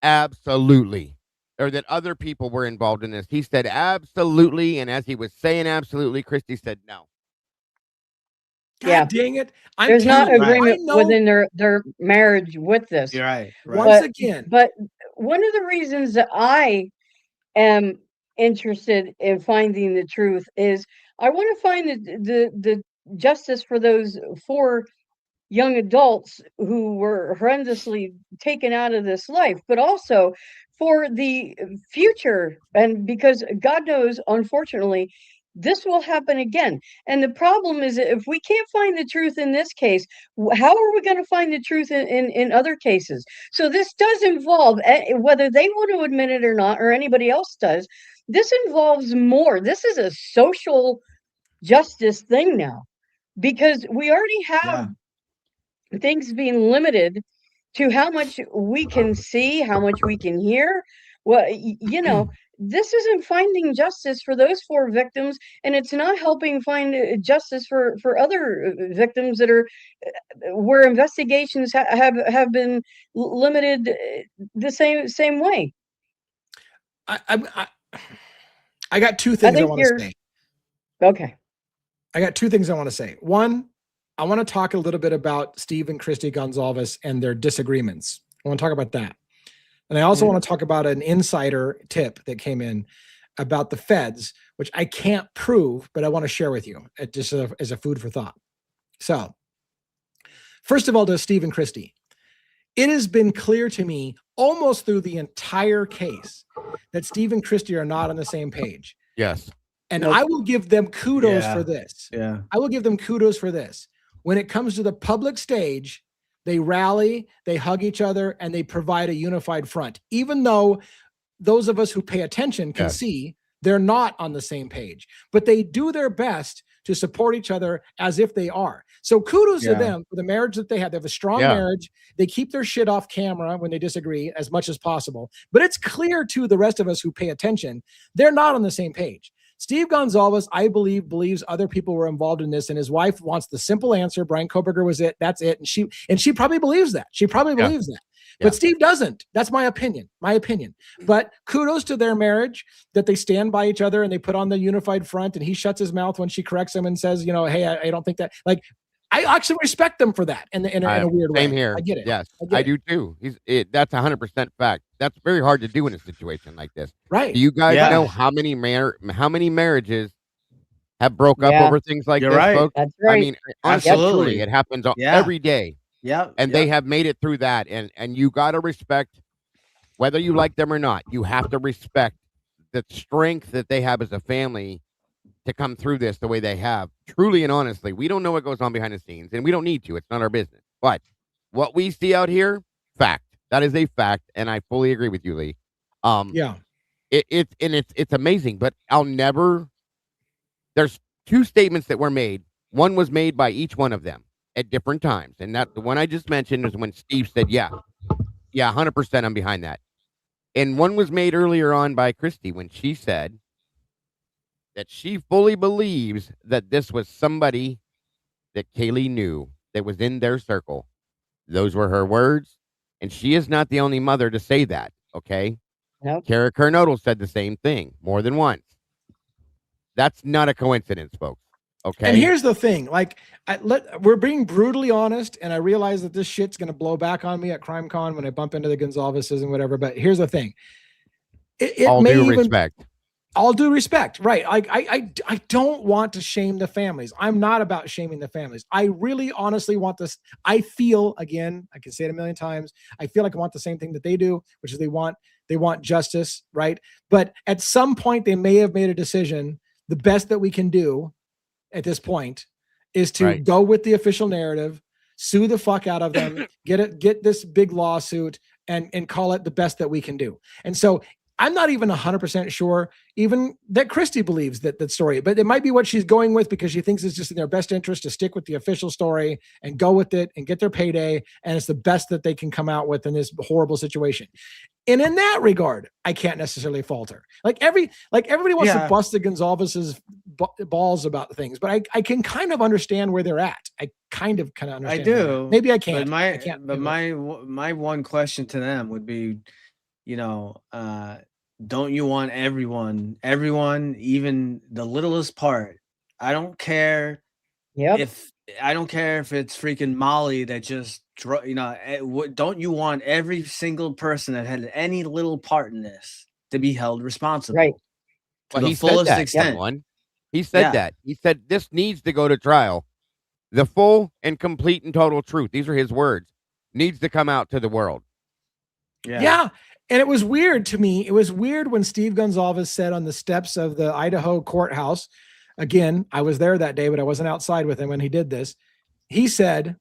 Absolutely. Or that other people were involved in this. He said, absolutely. And as he was saying absolutely, Christy said, no. God dang it. There's not agreement within their marriage with this. You're right. Once again. But one of the reasons that I am interested in finding the truth is I want to find the justice for those 4 young adults who were horrendously taken out of this life, but also for the future. And because God knows, unfortunately, this will happen again. And the problem is that if we can't find the truth in this case, how are we going to find the truth in other cases? So this does involve, whether they want to admit it or not, or anybody else does, this involves more. This is a social justice thing now, because we already have things being limited to how much we can see, how much we can hear. Well, this isn't finding justice for those 4 victims, and it's not helping find justice for other victims that are where investigations have been limited the same way. I got 2 things I want to say. Okay. I got 2 things I want to say. One, I want to talk a little bit about Steve and Christy Gonzalez and their disagreements. I want to talk about that. And I also want to talk about an insider tip that came in about the feds, which I can't prove, but I want to share with you just as a food for thought. So, first of all, to Steve and Christy, it has been clear to me almost through the entire case that Steve and Christy are not on the same page. Yes. And I will give them kudos for this. Yeah. I will give them kudos for this. When it comes to the public stage, they rally, they hug each other, and they provide a unified front, even though those of us who pay attention can see they're not on the same page, but they do their best to support each other as if they are. So kudos to them for the marriage that they have. They have a strong marriage. They keep their shit off camera when they disagree as much as possible. But it's clear to the rest of us who pay attention, they're not on the same page. Steve Gonzalez, I believe, believes other people were involved in this, and his wife wants the simple answer. Brian Koberger was it. That's it. And she probably believes that. She probably believes that. But Steve doesn't. That's my opinion. But kudos to their marriage, that they stand by each other and they put on the unified front, and he shuts his mouth when she corrects him and says, hey, I don't think that. Like, I actually respect them for that in a weird way. Same here. I get it. Yes, I do too. That's 100% fact. That's very hard to do in a situation like this. Right. Do you guys know how many marriages have broke up over things like this, folks? That's right. I mean, absolutely. It happens every day. Yeah. And they have made it through that. And you got to respect, whether you like them or not, you have to respect the strength that they have as a family to come through this the way they have. Truly and honestly, we don't know what goes on behind the scenes, and we don't need to. It's not our business. But what we see out here, fact. That is a fact, and I fully agree with you, Lee. It's amazing, but there's two statements that were made. One was made by each one of them at different times. And that the one I just mentioned is when Steve said, 100% I'm behind that. And one was made earlier on by Christy when she said that she fully believes that this was somebody that Kaylee knew that was in their circle. Those were her words. And she is not the only mother to say that. Okay. Nope. Kara Kernodle said the same thing more than once. That's not a coincidence, folks. Okay. And here's the thing, like, we're being brutally honest, and I realize that this shit's going to blow back on me at CrimeCon when I bump into the Gonzaleses and whatever. But here's the thing. All due respect. All due respect. Right. I don't want to shame the families. I'm not about shaming the families. I really honestly want this. I feel, again, I can say it a million times, I feel like I want the same thing that they do, which is they want justice. Right. But at some point they may have made a decision. The best that we can do at this point is to go with the official narrative, sue the fuck out of them, get this big lawsuit, and call it the best that we can do. And so I'm not even 100% sure even that Christy believes that story, but it might be what she's going with because she thinks it's just in their best interest to stick with the official story and go with it and get their payday. And it's the best that they can come out with in this horrible situation. And in that regard, I can't necessarily falter. Like everybody wants to bust the Gonzalez's balls about things, but I can kind of understand where they're at. I kind of understand. I do. Maybe I can't. But my one question to them would be, don't you want everyone, even the littlest part? I don't care if it's freaking Molly that just, don't you want every single person that had any little part in this to be held responsible? Right. To the fullest extent. He said that. He said this needs to go to trial. The full and complete and total truth, these are his words, needs to come out to the world. Yeah. And it was weird to me. It was weird when Steve Gonzalez said on the steps of the Idaho courthouse, again, I was there that day, but I wasn't outside with him when he did this. He said,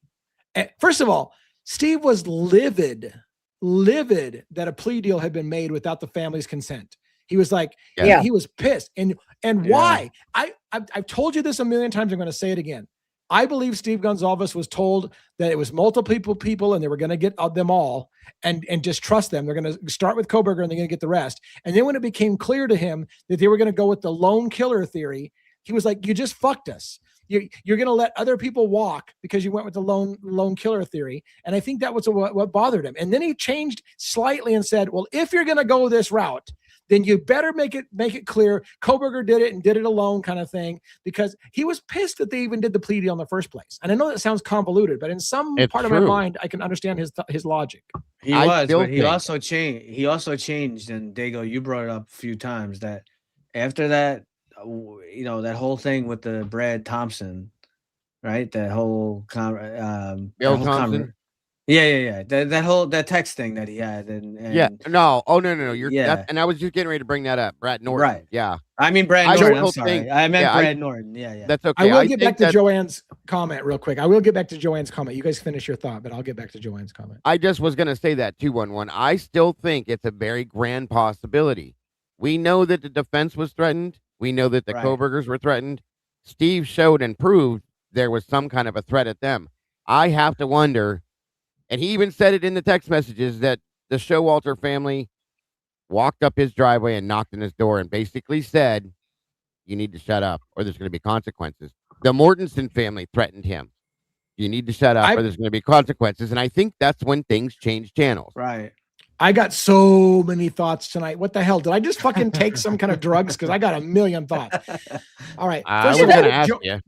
first of all, Steve was livid that a plea deal had been made without the family's consent. He was like, he was pissed. And why? I've told you this a million times. I'm going to say it again. I believe Steve Gonzalez was told that it was multiple people and they were going to get them all and just trust them. They're going to start with Koberger and they're going to get the rest. And then when it became clear to him that they were going to go with the lone killer theory, he was like, you just fucked us. You're going to let other people walk because you went with the lone killer theory. And I think that was what bothered him. And then he changed slightly and said, well, if you're going to go this route, then you better make it clear Koberger did it and did it alone kind of thing, because he was pissed that they even did the plea deal in the first place. And I know that sounds convoluted, but in some part of my mind, I can understand his logic. He also changed, and Dago, you brought it up a few times that after that, that whole thing with the Brad Thompson, right? That whole Bill Thompson. Yeah. That text thing that he had, and yeah, no, oh no, you're and I was just getting ready to bring that up, Brad Norton, right? Yeah, I mean Brad I Norton. I'm still sorry, think, I meant yeah, Brad Norton. Yeah. That's okay. I will get back think to Joanne's comment real quick. I will get back to Joanne's comment. You guys finish your thought, but I'll get back to Joanne's comment. I just was going to say that 211. I still think it's a very grand possibility. We know that the defense was threatened. We know that the Right. Kobergers were threatened. Steve showed and proved there was some kind of a threat at them. I have to wonder, and he even said it in the text messages, that the Showalter family walked up his driveway and knocked on his door and basically said, you need to shut up or there's going to be consequences. The Mortensen family threatened him. You need to shut up or there's going to be consequences. And I think that's when things change channels. Right. I got so many thoughts tonight. What the hell? Did I just fucking take some kind of drugs? Because I got a million thoughts. All right. I was going to ask you.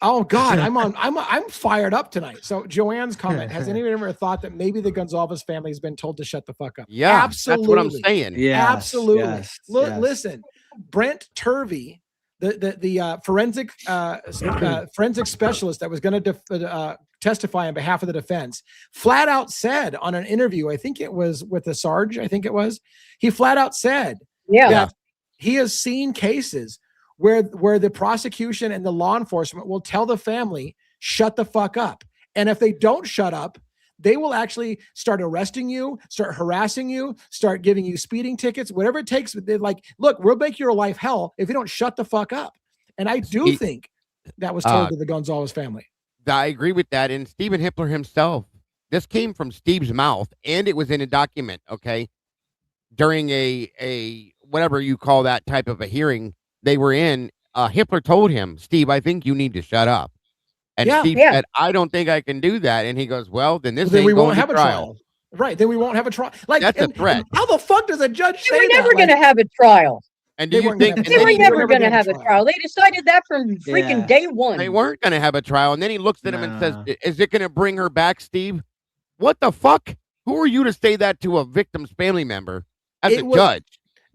Oh God, I'm fired up tonight. So Joanne's comment: has anyone ever thought that maybe the Gonzalez family has been told to shut the fuck up? Yeah, absolutely. That's what I'm saying. Yeah, absolutely. Yes. Listen, Brent Turvey, the forensic specialist that was going to testify on behalf of the defense, flat out said on an interview, I think it was with the Sarge, he flat out said that he has seen cases where the prosecution and the law enforcement will tell the family, shut the fuck up. And if they don't shut up, they will actually start arresting you, start harassing you, start giving you speeding tickets, whatever it takes. They're like, look, we'll make your life hell if you don't shut the fuck up. And I do think that was told to the Gonzalez family. I agree with that. And Stephen Hippler himself, this came from Steve's mouth, and it was in a document, okay? During a whatever you call that type of a hearing they were in, Hippler told him, Steve, I think you need to shut up. And Steve said, I don't think I can do that. And he goes, well, then we won't have a trial. Right. Then we won't have a trial. Like, that's a threat. How the fuck does a judge say that? They were never going to have a trial. And do you think they were never going to have a trial? They decided that from freaking day one. They weren't going to have a trial. And then he looks at him and says, is it going to bring her back, Steve? What the fuck? Who are you to say that to a victim's family member as a judge?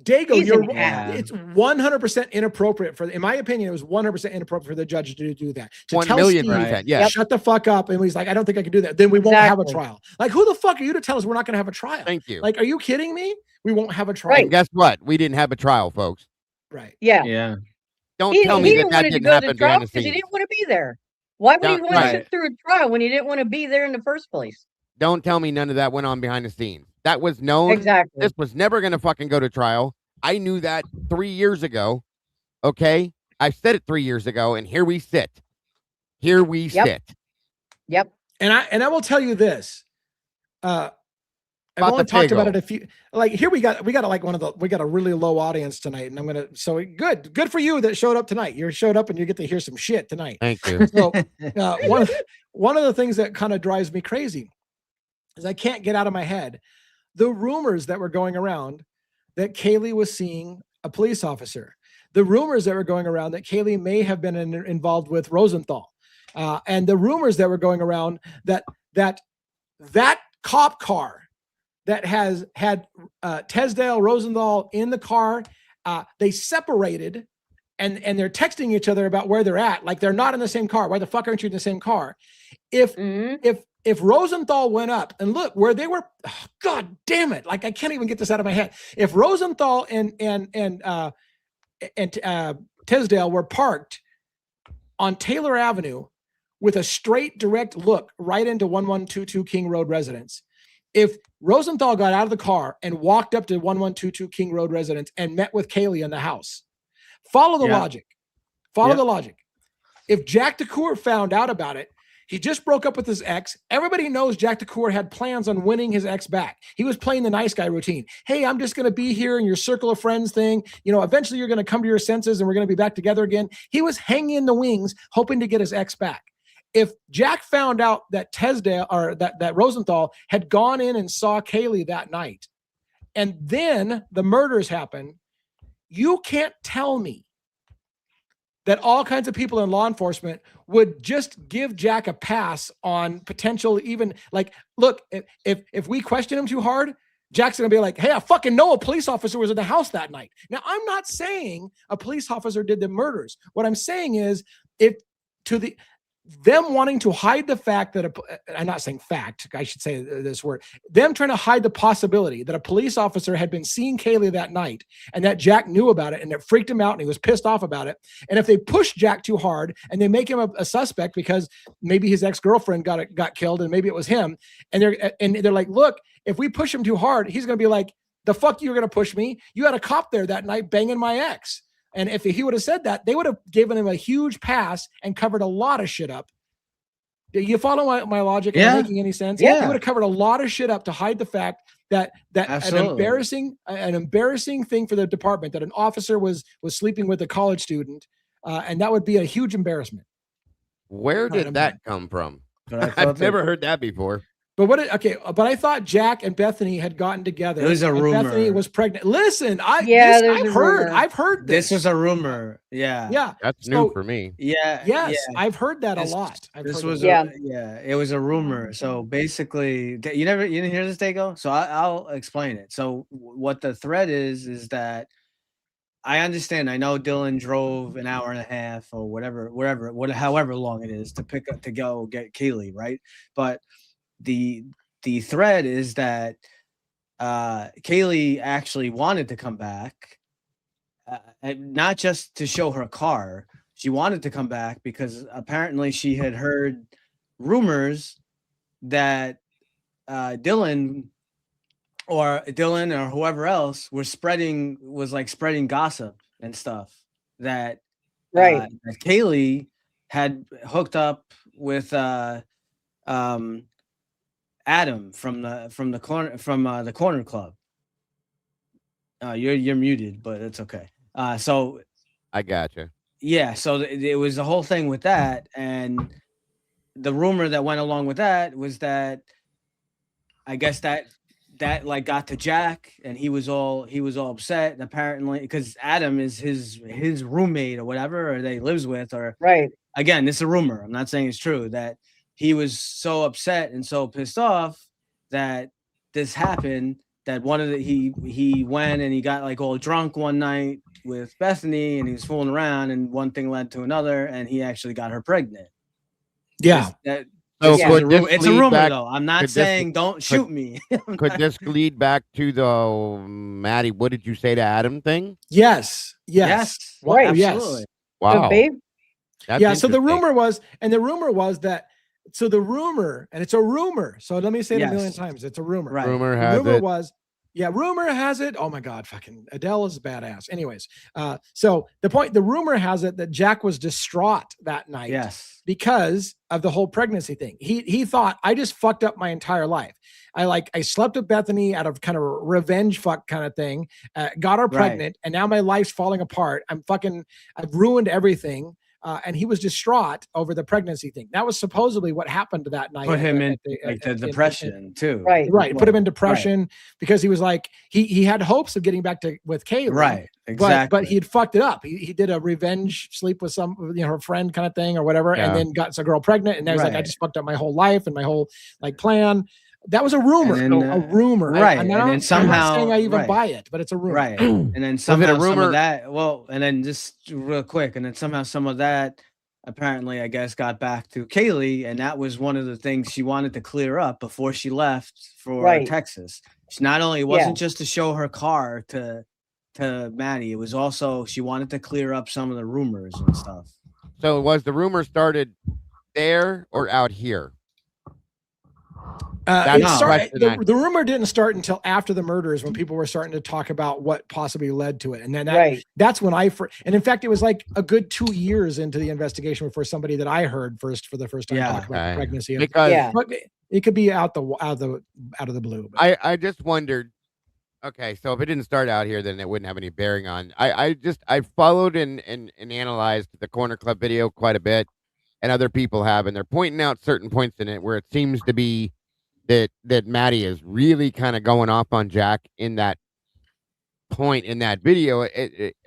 Dago, you're wrong. It's 100% inappropriate in my opinion, it was 100% inappropriate for the judge to do that. To 1,000,000%. Yeah. Shut the fuck up. And he's like, I don't think I can do that. Then we won't have a trial. Like, who the fuck are you to tell us we're not going to have a trial? Thank you. Like, are you kidding me? We won't have a trial. Right. And guess what? We didn't have a trial, folks. Right. Yeah. Yeah. Don't tell me that didn't happen behind the scenes. He didn't want to be there. Why would he want to sit through a trial when he didn't want to be there in the first place? Don't tell me none of that went on behind the scenes. That was known. Exactly. This was never going to fucking go to trial. I knew that 3 years ago. Okay. I said it 3 years ago, and here we sit. Here we sit. Yep. And I will tell you this. I've only talked about it a few. Like, here we got a really low audience tonight, and so good for you that showed up tonight. You showed up and you get to hear some shit tonight. Thank you. So one of the things that kind of drives me crazy is I can't get out of my head the rumors that were going around that Kaylee was seeing a police officer, the rumors that were going around that Kaylee may have been involved with Rosenthal, and the rumors that were going around that cop car that has had Tesdale, Rosenthal in the car, they separated and they're texting each other about where they're at. Like, they're not in the same car. Why the fuck aren't you in the same car? If Rosenthal went up and look where they were, God damn it. Like, I can't even get this out of my head. If Rosenthal and Tesdale were parked on Taylor Avenue with a straight direct look right into 1122 King Road residence, if Rosenthal got out of the car and walked up to 1122 King Road residence and met with Kaylee in the house, follow the logic. Follow the logic. If Jack DeCour found out about it, he just broke up with his ex. Everybody knows Jack DeCour had plans on winning his ex back. He was playing the nice guy routine. Hey, I'm just going to be here in your circle of friends thing. You know, eventually you're going to come to your senses and we're going to be back together again. He was hanging in the wings, hoping to get his ex back. If Jack found out that Tesdale or that Rosenthal had gone in and saw Kaylee that night, and then the murders happened, you can't tell me that all kinds of people in law enforcement would just give Jack a pass on potential, even like, look, if we question him too hard, Jack's going to be like, hey, I fucking know a police officer was in the house that night. Now, I'm not saying a police officer did the murders. What I'm saying is, them wanting to hide the fact that I'm not saying fact, I should say this word, them trying to hide the possibility that a police officer had been seeing Kaylee that night and that Jack knew about it and it freaked him out and he was pissed off about it. And if they push Jack too hard and they make him a suspect because maybe his ex-girlfriend got killed and maybe it was him, and they're like, look, if we push him too hard, he's going to be like, the fuck you're going to push me? You had a cop there that night banging my ex. And if he would have said that, they would have given him a huge pass and covered a lot of shit up. Do you follow my logic? Am I making any sense? Yeah. He would have covered a lot of shit up to hide the fact that an embarrassing thing for the department, that an officer was sleeping with a college student, and that would be a huge embarrassment. Where did that come from? I've never heard that before. But but I thought Jack and Bethany had gotten together. It was a rumor. Bethany was pregnant. Listen, I've heard this. This was a rumor. Yeah. Yeah. That's new for me. Yeah. Yes, yeah. I've heard that a lot. It was a rumor. So basically, you didn't hear this, Dago? So I'll explain it. So what the thread is that I understand. I know Dylan drove an hour and a half or however long it is to go get Kaylee, right? But the thread is that Kaylee actually wanted to come back, not just to show her car. She wanted to come back because apparently she had heard rumors that Dylan or whoever else was spreading gossip and stuff that that Kaylee had hooked up with Adam from the corner club. You're muted, but it's okay. So I gotcha. Yeah, so it was the whole thing with that, and the rumor that went along with that was that I guess that like got to Jack, and he was all upset, and apparently because Adam is his roommate or whatever, or that he lives with, or again, this is a rumor. I'm not saying it's true that. He was so upset and so pissed off that this happened that he went and he got like all drunk one night with Bethany and he was fooling around and one thing led to another and he actually got her pregnant. Yeah. It's a rumor though. I'm not saying don't shoot me. Could this lead back to the Maddie, what did you say to Adam thing? Yes. Right. Absolutely. Wow. Babe? So the rumor was that. So the rumor, and it's a rumor. So let me say it a million times. It's a rumor. Right. Rumor has it. Oh my God, fucking Adele is badass. Anyways, so the rumor has it that Jack was distraught that night. Yes. Because of the whole pregnancy thing. He thought, I just fucked up my entire life. I slept with Bethany out of kind of revenge fuck kind of thing, got her pregnant, and now my life's falling apart. I've ruined everything. And he was distraught over the pregnancy thing. That was supposedly what happened that night. Put him in the depression too. Right. Put him in depression because he was like, he had hopes of getting back with Kaylee. Right. Exactly. But he had fucked it up. He did a revenge sleep with her friend kind of thing or whatever, and then got a girl pregnant. And then he's like, I just fucked up my whole life and my whole plan. That was a rumor. A rumor. Right. I'm not saying I even buy it, but it's a rumor. Right. And then somehow some of that, and then just real quick, and then somehow some of that apparently, I guess, got back to Kaylee, and that was one of the things she wanted to clear up before she left for Texas. She not only wasn't just to show her car to Maddie, it was also she wanted to clear up some of the rumors and stuff. So was the rumor started there or out here? The rumor didn't start until after the murders when people were starting to talk about what possibly led to it. And then that's when and in fact, it was like a good 2 years into the investigation before somebody that I heard for the first time talk about pregnancy. Because it could be out of the blue. But. I just wondered, okay, so if it didn't start out here, then it wouldn't have any bearing on. I followed and analyzed the Corner Club video quite a bit, and other people have, and they're pointing out certain points in it where it seems to be that Maddie is really kind of going off on Jack in that point in that video,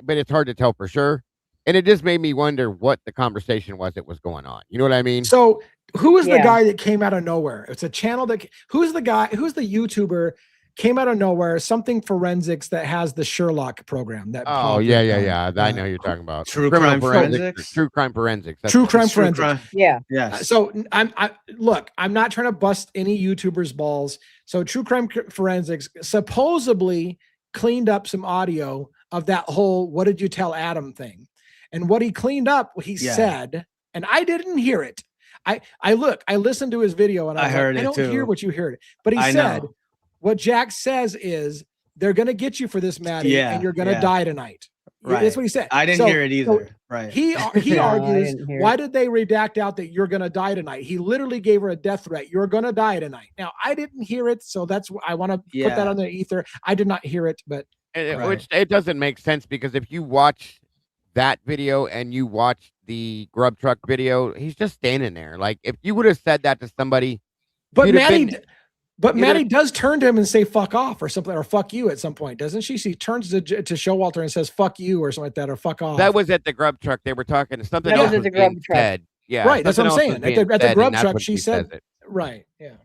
but it's hard to tell for sure. And it just made me wonder what the conversation was that was going on. You know what I mean? So who was the guy that came out of nowhere? It's a channel who's the YouTuber came out of nowhere, something forensics that has the Sherlock program. That Oh yeah. I know you're talking about True criminal crime forensics. True crime forensics. That's True what- crime True forensics. crime. Yeah. Yes. So I'm not trying to bust any YouTubers' balls. So True Crime Forensics supposedly cleaned up some audio of that whole "what did you tell Adam" thing, and what he cleaned up, what he said, and I didn't hear it. I listened to his video and I heard I don't hear what you heard, but he said what Jack says is they're gonna get you for this, Maddie, and you're gonna die tonight. Right. That's what he said. I didn't hear it either. Right. He argues, why did they redact out that you're going to die tonight? He literally gave her a death threat. You're going to die tonight. Now, I didn't hear it, so that's I want to put that on the ether. I did not hear it, but which it doesn't make sense, because if you watch that video and you watch the grub truck video, he's just standing there. Like, if you would have said that to somebody, but Maddie does turn to him and say "fuck off" or something, or "fuck you" at some point, doesn't she? She turns to Showalter and says "fuck you" or something like that, or "fuck off." That was at the grub truck. They were talking something. That else was at the grub truck. said. Yeah, right. That's what I'm saying. At the grub truck, she said it. Right. Yeah.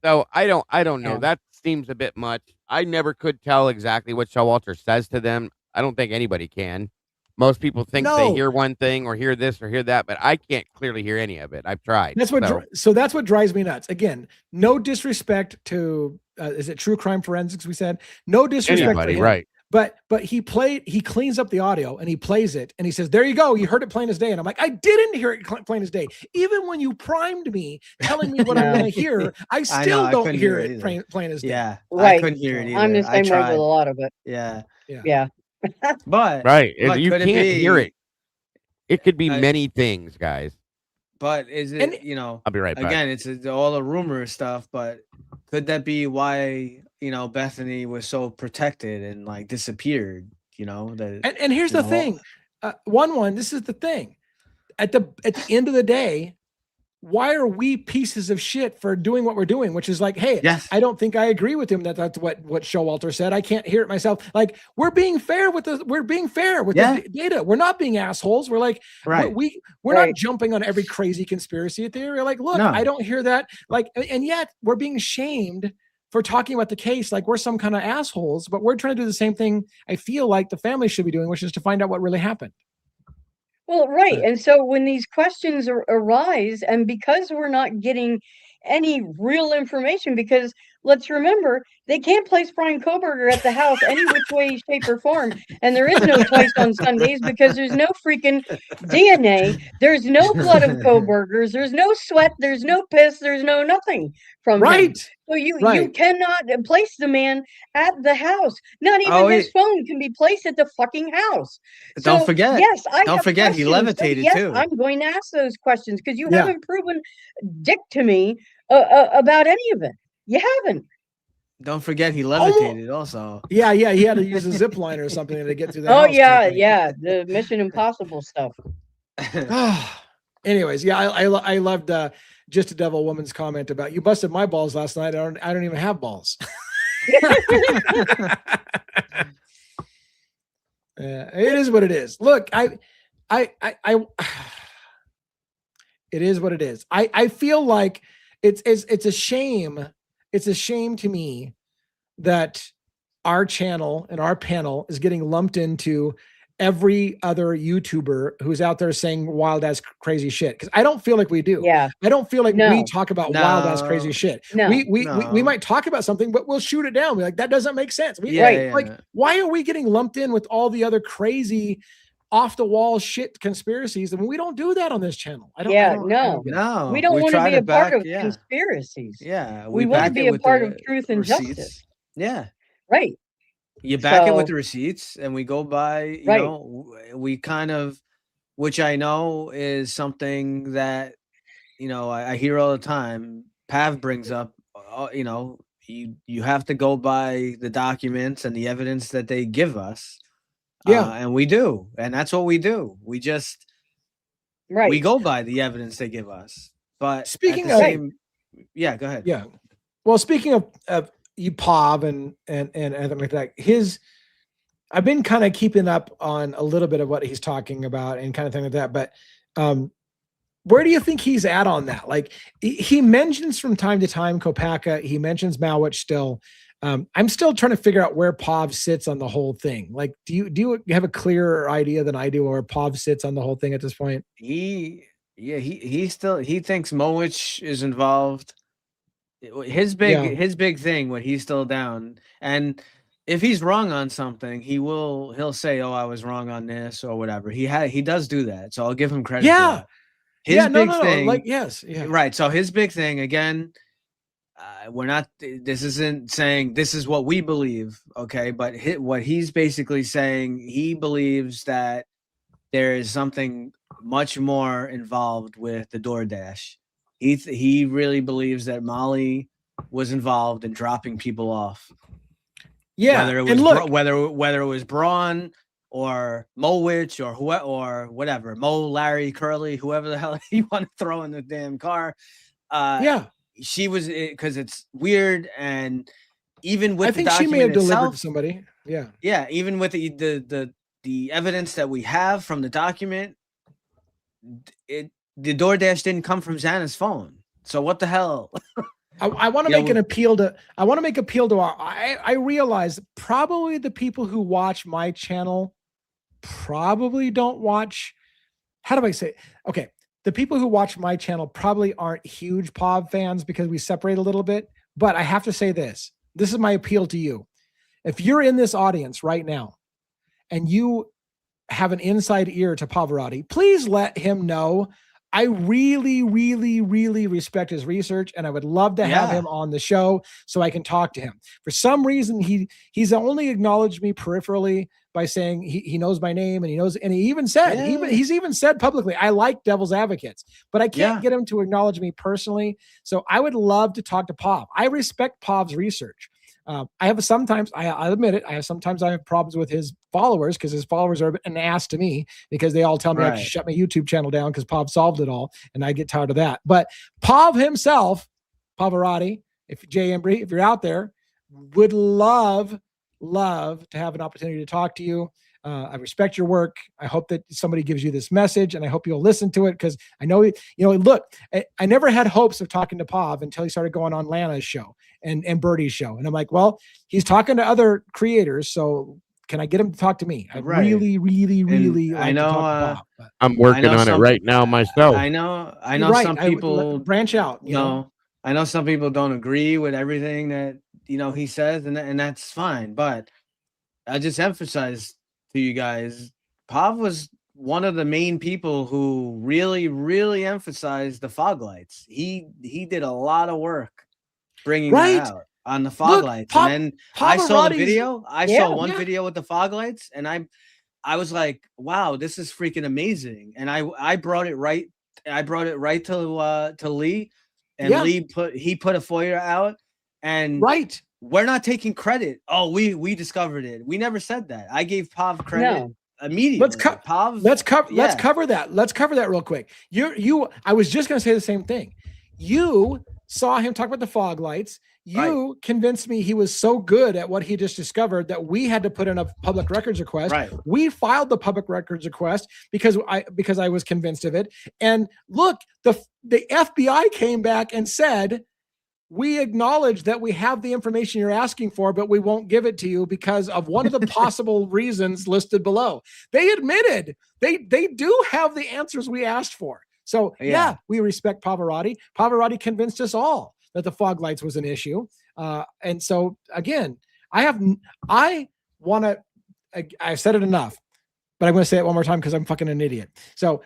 So I don't know. Yeah. That seems a bit much. I never could tell exactly what Showalter says to them. I don't think anybody can. Most people think they hear one thing or hear this or hear that, but I can't clearly hear any of it. I've tried. That's what. So that's what drives me nuts. Again, no disrespect to is it True Crime Forensics? We said no disrespect to him, right? But he cleans up the audio and he plays it and he says, "There you go, you heard it plain as day." And I'm like, I didn't hear it plain as day. Even when you primed me, telling me what I'm going to hear, I still don't hear it plain as day. Yeah, right. I couldn't hear it either. I'm the same way with a lot of it. Yeah. But you can't hear it. It could be many things, guys. But is it, I'll be right back. Again, it's all the rumor stuff, but could that be why, Bethany was so protected and like disappeared, that and here's the thing. This is the thing. At the end of the day, why are we pieces of shit for doing what we're doing? Which is like, hey, I don't think I agree with him that's what Showalter said. I can't hear it myself. Like, we're being fair with the data. We're not being assholes. We're like, we're not jumping on every crazy conspiracy theory. We're like, look, I don't hear that. Like, and yet we're being shamed for talking about the case like we're some kind of assholes, but we're trying to do the same thing I feel like the family should be doing, which is to find out what really happened. Well, right. And so when these questions arise, and because we're not getting any real information, because let's remember, they can't place Brian Koberger at the house any which way, shape, or form. And there is no place on Sundays because there's no freaking DNA. There's no blood of Koberger's. There's no sweat. There's no piss. There's no nothing from him. So you cannot place the man at the house. Not even his phone can be placed at the fucking house. Don't forget. Yes, don't forget he levitated too. I'm going to ask those questions because you haven't proven dick to me about any of it. You haven't. Don't forget he levitated also. Yeah, he had to use a zip line or something to get through that. The Mission Impossible stuff. Anyways, I loved Just a Devil Woman's comment about you busted my balls last night. I don't even have balls. It is what it is. Look, it is what it is. I feel like it's a shame. It's a shame to me that our channel and our panel is getting lumped into every other YouTuber who's out there saying wild ass crazy shit. Because I don't feel like we do. Yeah. I don't feel like we talk about wild ass crazy shit. No. We might talk about something, but we'll shoot it down. We're like, that doesn't make sense. Why are we getting lumped in with all the other crazy off the wall shit conspiracies? I mean, we don't do that on this channel. We don't want to be a part of conspiracies. Yeah. We want to be a part of truth and justice. Yeah. Right. You back it with the receipts, and we go by, you know, we kind of, which I know is something that, I hear all the time. Pav brings up, you have to go by the documents and the evidence that they give us. And we do. And that's what we do. We just, we go by the evidence they give us. But speaking of, go ahead. Yeah. Well, speaking of Pav and everything like that, I've been kind of keeping up on a little bit of what he's talking about and kind of thing like that. But where do you think he's at on that? Like he mentions from time to time Kopaka, he mentions Malwich still. I'm still trying to figure out where Pav sits on the whole thing. Like, do you have a clearer idea than I do where Pav sits on the whole thing at this point? He thinks Mowich is involved. His big thing when he's still down, and if he's wrong on something, he'll say, "Oh, I was wrong on this" or whatever. He does do that, so I'll give him credit. Yeah, for that. His big thing, like yes, yeah, right. So his big thing again. We're not. This isn't saying this is what we believe, okay? But what he's basically saying, he believes that there is something much more involved with the DoorDash. He really believes that Molly was involved in dropping people off. Yeah, whether it was whether it was Braun or Mowich or whatever, Larry, Curly, whoever the hell you want to throw in the damn car. Yeah. She was, because it's weird, and even with I think she may have delivered to somebody. Yeah, yeah. Even with the evidence that we have from the document, the DoorDash didn't come from Xana's phone. So what the hell? I want to make an appeal to. I want to make appeal to our. I realize probably the people who watch my channel probably don't watch. How do I say? Okay. The people who watch my channel probably aren't huge Pav fans because we separate a little bit, but I have to say this. This is my appeal to you. If you're in this audience right now and you have an inside ear to Pavarotti, please let him know. I really, really, really respect his research, and I would love to have him on the show so I can talk to him. For some reason, he's only acknowledged me peripherally by saying he knows my name, and he even said he's even said publicly, I like Devil's Advocates, but I can't get him to acknowledge me personally. So I would love to talk to Pav. I respect Pav's research. I have sometimes, I admit it, I have problems with his followers because his followers are an ass to me because they all tell me I should shut my YouTube channel down because Pav solved it all, and I get tired of that. But Pav himself, Pavarotti, if Jay Embry, if you're out there, would love to have an opportunity to talk to you. I respect your work. I hope that somebody gives you this message, and I hope you'll listen to it because I know, look, I never had hopes of talking to Pav until he started going on Lana's show and Birdie's show. And I'm like, well, he's talking to other creators, so can I get him to talk to me? I really, really, really like to talk to Pav. I'm working on it right now myself. I know some people branch out. You know, I know some people don't agree with everything that he says, and that's fine. But I just emphasize to you guys, Pav was one of the main people who really, really emphasized the fog lights. He did a lot of work bringing that out on the fog lights. And then I saw the video. I saw one video with the fog lights, and I was like, wow, this is freaking amazing. And I brought it right. I brought it right to Lee, and Lee put a FOIA out, and we're not taking credit. Oh, we discovered it. We never said that. I gave Pav credit immediately. Let's cover that. Let's cover that real quick. I was just gonna say the same thing. You saw him talk about the fog lights. You convinced me he was so good at what he just discovered that we had to put in a public records request. We filed the public records request because I was convinced of it. And look, the FBI came back and said, we acknowledge that we have the information you're asking for, but we won't give it to you because of one of the possible reasons listed below. They admitted they do have the answers we asked for. So we respect Pavarotti. Pavarotti convinced us all that the fog lights was an issue. And so again, I've said it enough, but I'm going to say it one more time because I'm fucking an idiot. So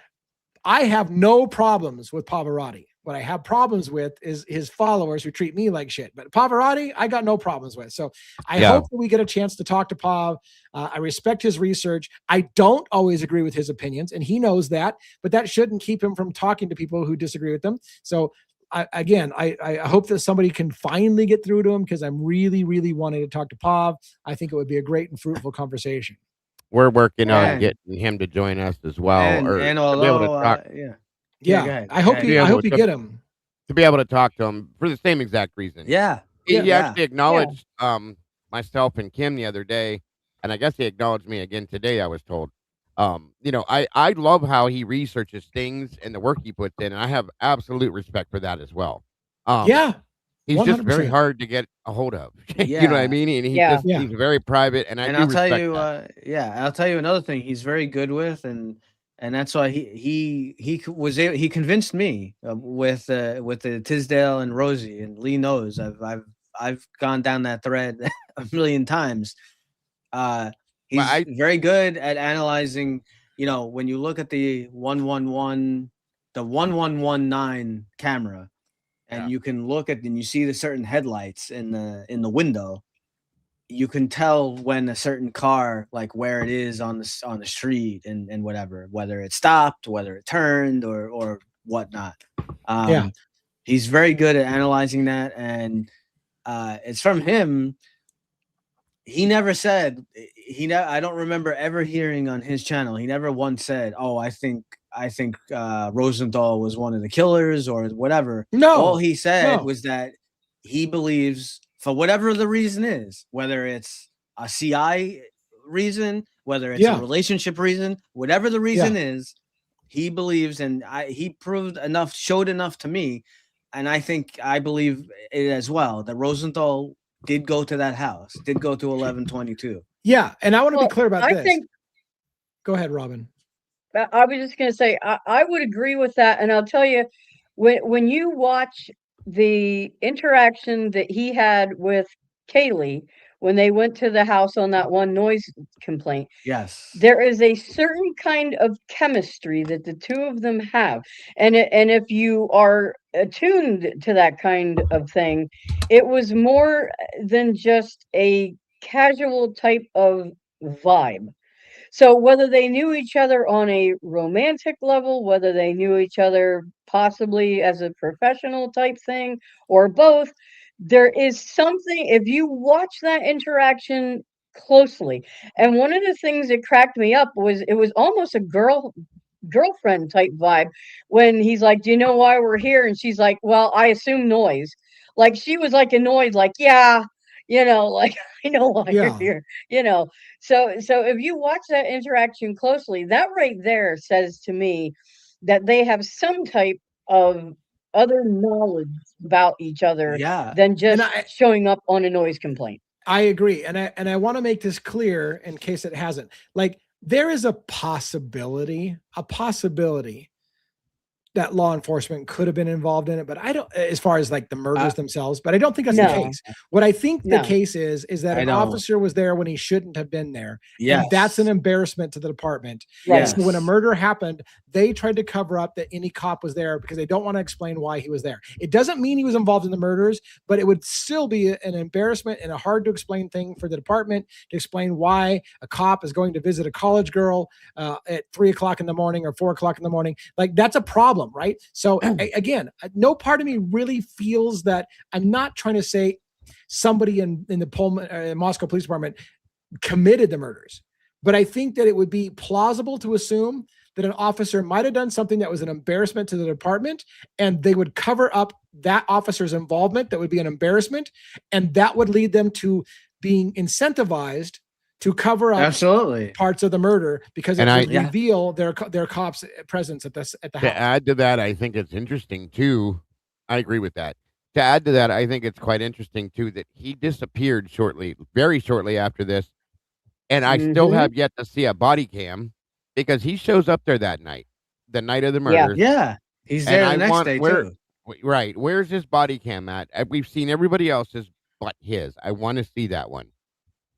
I have no problems with Pavarotti. What I have problems with is his followers who treat me like shit. But Pavarotti, I got no problems with. So I hope that we get a chance to talk to Pav. I respect his research. I don't always agree with his opinions, and he knows that. But that shouldn't keep him from talking to people who disagree with them. So I hope that somebody can finally get through to him because I'm really, really wanting to talk to Pav. I think it would be a great and fruitful conversation. We're working on getting him to join us as well, and although, I hope you get him to be able to talk to him for the same exact reason. He actually acknowledged myself and Kim the other day, and I guess he acknowledged me again today. I was told, I love how he researches things and the work he puts in, and I have absolute respect for that as well. he's just very 100%. hard to get a hold of. You know what Yeah. I mean? And Yeah. he's very private, and I And do I'll tell respect you, that. I'll tell you another thing he's very good with, and that's why he convinced me with the Tisdale and Rosie, and Lee knows I've gone down that thread a million times. He's Well, very good at analyzing. You know, when you look at the 1119 camera, and Yeah. you can look at and you see the certain headlights in the window, you can tell when a certain car, like where it is on the street and whatever, whether it stopped, whether it turned or whatnot. Yeah. He's very good at analyzing that, and it's from him. He never said I don't remember ever hearing on his channel. He never once said, "Oh, I think Rosenthal was one of the killers," or whatever. No. All he said No. was that he believes, for whatever the reason is, whether it's a CI reason, whether it's a relationship reason, whatever the reason is, he believes, and he showed enough to me, and I believe it as well, that Rosenthal did go to that house, did go to 1122. Yeah, and I want to be clear about I this. think, go ahead, Robin. I was just going to say, I would agree with that. And I'll tell you, when you watch the interaction that he had with Kaylee when they went to the house on that one noise complaint, yes, there is a certain kind of chemistry that the two of them have. And if you are attuned to that kind of thing, it was more than just a casual type of vibe. So whether they knew each other on a romantic level, whether they knew each other possibly as a professional type thing, or both, there is something, if you watch that interaction closely. And one of the things that cracked me up was it was almost a girlfriend type vibe when he's like, "Do you know why we're here?" And she's like, "Well, I assume noise." Like she was like annoyed, like, "Yeah, like I know why you're here." So if you watch that interaction closely, that right there says to me that they have some type of other knowledge about each other than just showing up on a noise complaint. I agree. And I want to make this clear in case it hasn't. Like, there is a possibility that law enforcement could have been involved in it, but I don't, as far as like the murders themselves, but I don't think that's the case. What I think the case is that an officer was there when he shouldn't have been there. Yes. And that's an embarrassment to the department. Yes. So when a murder happened, they tried to cover up that any cop was there because they don't want to explain why he was there. It doesn't mean he was involved in the murders, but it would still be an embarrassment and a hard to explain thing for the department to explain why a cop is going to visit a college girl at 3 o'clock in the morning or 4 o'clock in the morning. Like, that's a problem. Right. So again, no part of me really feels that. I'm not trying to say somebody in the Pullman, Moscow Police Department committed the murders, but I think that it would be plausible to assume that an officer might have done something that was an embarrassment to the department, and they would cover up that officer's involvement. That would be an embarrassment, and that would lead them to being incentivized to cover up parts of the murder because it would reveal their cops' presence at the house. To add to that, I think it's interesting too. I agree with that. To add to that, I think it's quite interesting too that he disappeared very shortly after this, and I still have yet to see a body cam because he shows up there that night, the night of the murders. Yeah, he's there the next day too. Right, where's his body cam at? We've seen everybody else's, but his. I want to see that one.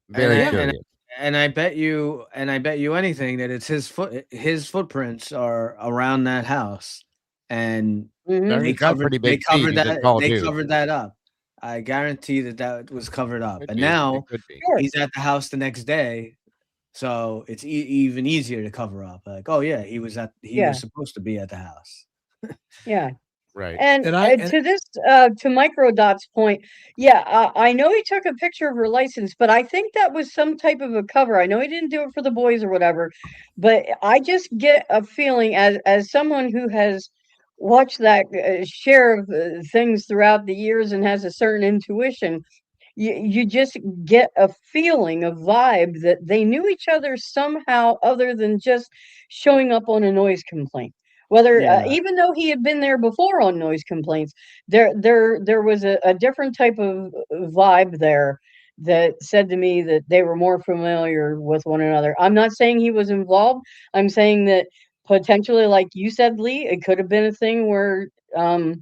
Very curious. And I bet you anything that it's his footprints are around that house, and they covered that up. I guarantee that was covered up, and now he's at the house the next day, so it's even easier to cover up. Like, oh yeah, he was supposed to be at the house. Yeah. Right. And to this, to Microdot's point, I know he took a picture of her license, but I think that was some type of a cover. I know he didn't do it for the boys or whatever, but I just get a feeling as someone who has watched that share of things throughout the years and has a certain intuition, you just get a feeling, a vibe that they knew each other somehow other than just showing up on a noise complaint. Whether Yeah. even though he had been there before on noise complaints, there was a different type of vibe there that said to me that they were more familiar with one another. I'm not saying he was involved. I'm saying that potentially, like you said, Lee, it could have been a thing where there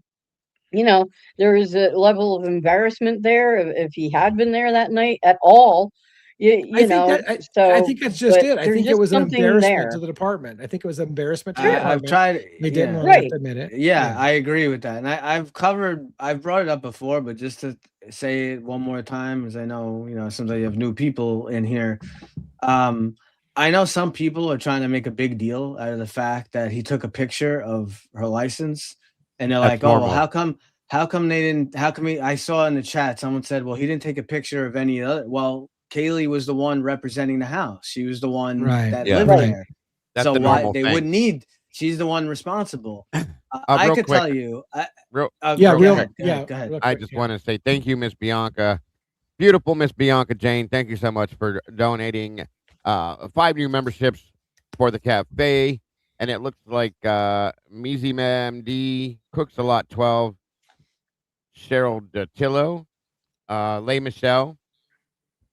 is a level of embarrassment there if he had been there that night at all. I think that's just But it. I there's think it just was an something embarrassment to there. the department. I think it was an embarrassment to the Sure. department. I've tried. They didn't Yeah. want to have Right. to admit it. Yeah, I agree with that. And I've brought it up before, but just to say it one more time, as I know, sometimes you have new people in here. I know some people are trying to make a big deal out of the fact that he took a picture of her license, and they're That's like, "Oh, well, normal. how come they didn't? How come I saw in the chat someone said, well, he didn't take a picture of any other." Well, Kaylee was the one representing the house. She was the one Right. that Yeah. lived Right. there. That's So the why normal they thing. wouldn't need? She's the one responsible. I Real could quick, tell you. real, Yeah, Go real. ahead, go Yeah, ahead, go ahead. real I quick, just yeah. want to say thank you, Miss Bianca, beautiful Miss Bianca Jane. Thank you so much for donating 5 new memberships for the cafe. And it looks like Measy Mam D, Cooks a Lot 12, Cheryl Datillo, Lay Michelle.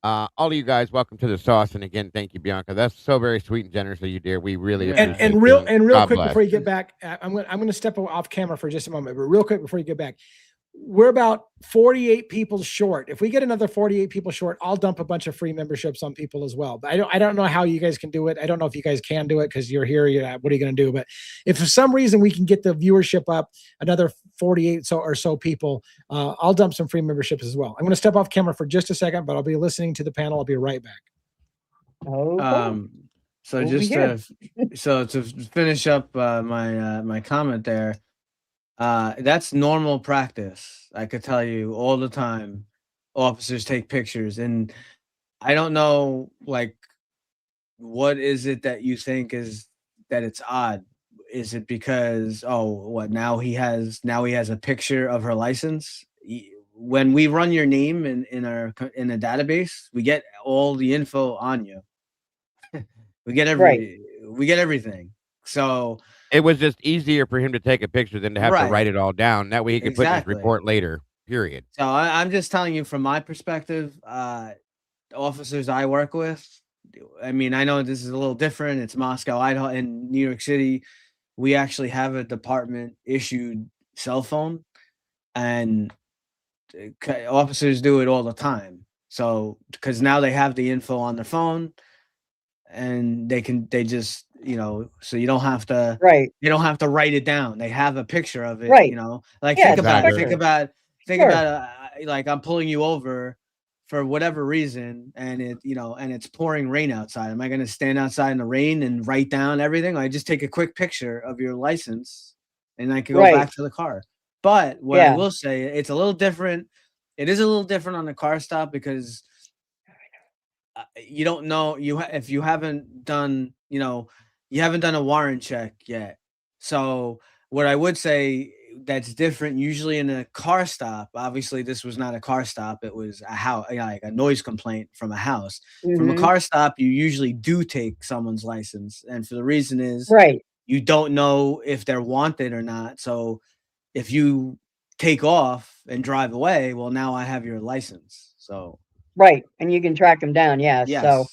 All of you guys, welcome to the sauce. And again, thank you, Bianca. That's so very sweet and generous of you, dear. We really Yeah. appreciate And you. real God quick bless. before you get back, I'm gonna step off camera for just a moment, but real quick before you get back, we're about 48 people short. If we get another 48 people short, I'll dump a bunch of free memberships on people as well. But I don't know how you guys can do it. I don't know if you guys can do it because you're here. What are you going to do? But if for some reason we can get the viewership up another 48 or so people, I'll dump some free memberships as well. I'm going to step off camera for just a second, but I'll be listening to the panel. I'll be right back. Okay. So We'll just be to finish up my comment there, that's normal practice. I could tell you all the time, officers take pictures, and I don't know, like, what is it that you think is that it's odd? Is it because now he has a picture of her license? When we run your name in a database, we get all the info on you. We get everything. So It was just easier for him to take a picture than to have to Right. write it all down. That way he could put in his Exactly. report later, period. So I'm just telling you from my perspective, officers I work with, I mean, I know this is a little different. It's Moscow, Idaho, and New York City. We actually have a department issued cell phone, and officers do it all the time. So because now they have the info on their phone, and they just so you don't have to Right. you don't have to write it down. They have a picture of it. Right. Like Yeah, think it's about quicker. think Sure. about like I'm pulling you over for whatever reason, and and it's pouring rain outside. Am I going to stand outside in the rain and write down everything? I just take a quick picture of your license, and I can go Right. back to the car. But what I Yeah. will say, it's a little different. It is a little different on the car stop because you don't know if you haven't done you haven't done a warrant check yet. So what I would say that's different, usually in a car stop, obviously this was not a car stop, it was a house, like a noise complaint from a house. From a Mhm. car stop, you usually do take someone's license, and for the reason is Right. you don't know if they're wanted or not. So if you take off and drive away, well, now I have your license. So Right. And you can track them down. Yeah. So, yes.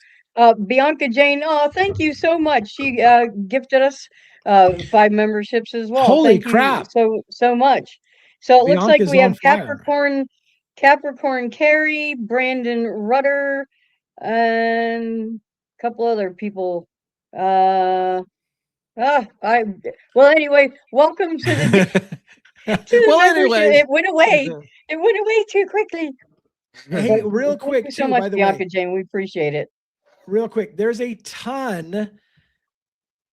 Bianca Jane, oh, thank you so much. She gifted us 5 memberships as well. Holy Thank you crap. so much. So it looks like Bianca's we have on fire. Capricorn Carey, Brandon Rudder, and a couple other people. Anyway, welcome to the Well, membership. anyways. It went away. It went away too quickly. Hey, But real thank quick you so too, much, by the Bianca way, Jane. We appreciate it. real quick, there's a ton.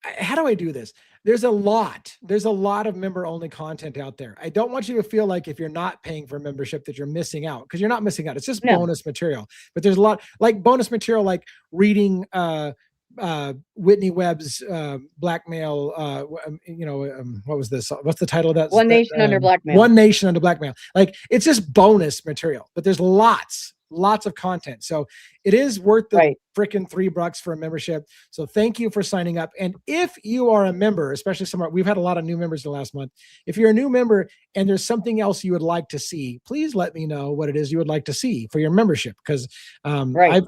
How do I do this? There's a lot of member only content out there. I don't want you to feel like if you're not paying for membership that you're missing out, because you're not missing out. It's just No. bonus material. But there's a lot like bonus material, like reading Whitney Webb's blackmail. What was this? What's the title of that? One Nation Under Blackmail. One Nation Under Blackmail. Like it's just bonus material, but there's lots lots of content. So it is worth the Right. freaking $3 for a membership. So thank you for signing up. And if you are a member, especially we've had a lot of new members the last month. If you're a new member and there's something else you would like to see, please let me know what it is you would like to see for your membership. Because Right.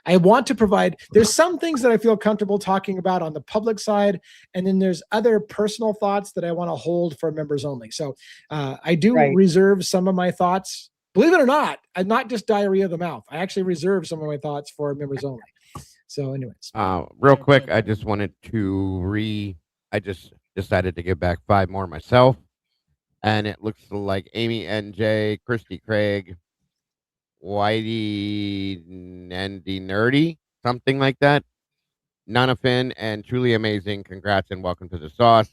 I want to provide, there's some things that I feel comfortable talking about on the public side. And then there's other personal thoughts that I want to hold for members only. So I do Right. reserve some of my thoughts. Believe it or not, I'm not just diarrhea of the mouth. I actually reserve some of my thoughts for members only. So anyways. Real quick, I just wanted to I just decided to give back 5 more myself. And it looks like Amy NJ, Christy Craig, Whitey Nandy Nerdy, something like that. Nana Finn, and truly amazing. Congrats and welcome to the sauce.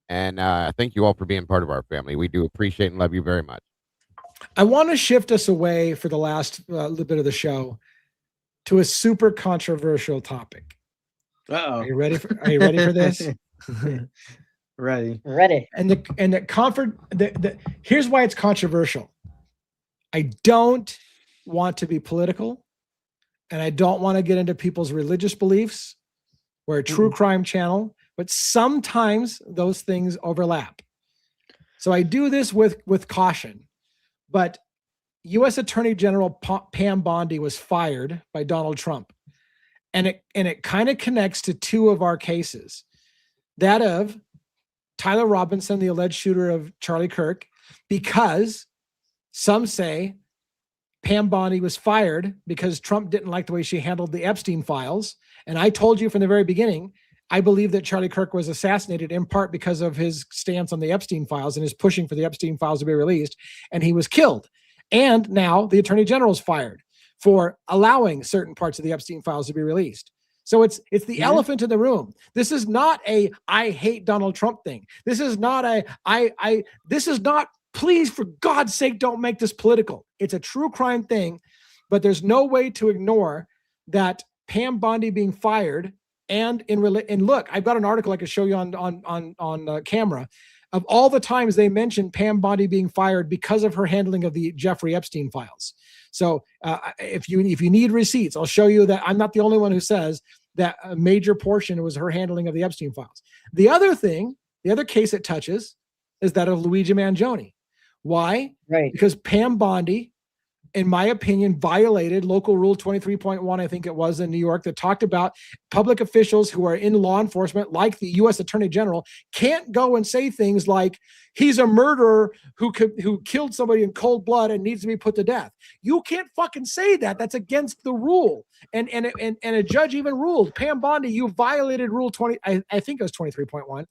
And thank you all for being part of our family. We do appreciate and love you very much. I want to shift us away for the last little bit of the show to a super controversial topic. Uh-oh. Are you ready for this? Ready. Here's why it's controversial. I don't want to be political, and I don't want to get into people's religious beliefs. We're a true crime channel, but sometimes those things overlap. So I do this with caution. But U.S. Attorney General Pam Bondi was fired by Donald Trump. And it kind of connects to 2 of our cases. That of Tyler Robinson, the alleged shooter of Charlie Kirk, because some say Pam Bondi was fired because Trump didn't like the way she handled the Epstein files. And I told you from the very beginning, I believe that Charlie Kirk was assassinated in part because of his stance on the Epstein files and his pushing for the Epstein files to be released, and he was killed. And now the Attorney General is fired for allowing certain parts of the Epstein files to be released. So it's the elephant in the room. This is not a I hate Donald Trump thing. This is not please, for God's sake, don't make this political. It's a true crime thing, but there's no way to ignore that Pam Bondi being fired. And look, I've got an article I could show you on camera of all the times they mentioned Pam Bondi being fired because of her handling of the Jeffrey Epstein files. So if you need receipts, I'll show you that I'm not the only one who says that a major portion was her handling of the Epstein files. The other case it touches is that of Luigi Mangione. Why? Right. Because Pam Bondi, in my opinion, violated local rule 23.1, I think it was in New York, that talked about public officials who are in law enforcement, like the U.S. Attorney General, can't go and say things like, he's a murderer who killed somebody in cold blood and needs to be put to death. You can't fucking say that. That's against the rule. And a judge even ruled, Pam Bondi, you violated rule 20, I think it was 23.1,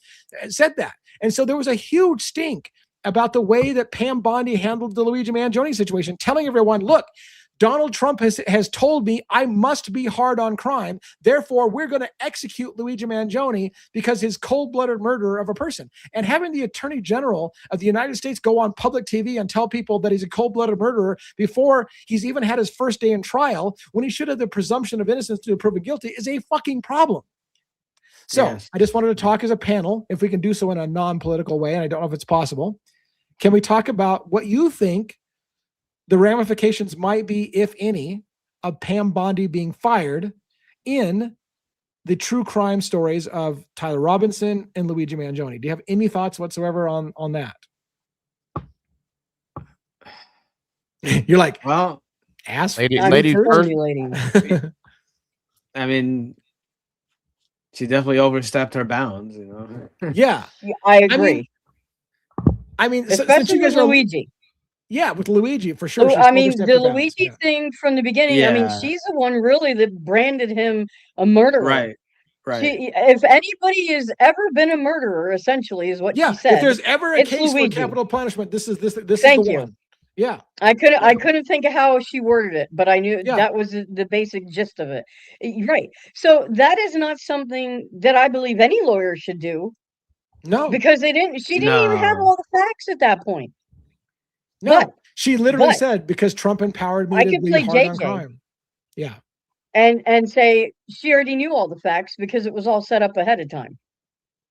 said that. And so there was a huge stink about the way that Pam Bondi handled the Luigi Mangione situation, telling everyone, look, Donald Trump has told me I must be hard on crime. Therefore, we're going to execute Luigi Mangione because his cold-blooded murder of a person. And having the Attorney General of the United States go on public TV and tell people that he's a cold-blooded murderer before he's even had his first day in trial, when he should have the presumption of innocence to prove guilty, is a fucking problem. So yes. I just wanted to talk as a panel, if we can do so in a non-political way, and I don't know if it's possible. Can we talk about what you think the ramifications might be, if any, of Pam Bondi being fired in the true crime stories of Tyler Robinson and Luigi Mangione? Do you have any thoughts whatsoever on that? You're like, well, ask lady first. I mean, she definitely overstepped her bounds, you know. Yeah, I agree. I mean, especially with Luigi. Yeah, with Luigi for sure. I mean, the Luigi thing from the beginning. Yeah. I mean, she's the one really that branded him a murderer. Right. If anybody has ever been a murderer, essentially, is what she said. If there's ever a case for capital punishment, this is the one. Yeah, I couldn't think of how she worded it, but I knew that was the basic gist of it. Right. So that is not something that I believe any lawyer should do. No, because she didn't even have all the facts at that point. No, she literally said, because Trump empowered me to be hard on crime. Yeah. And say she already knew all the facts because it was all set up ahead of time.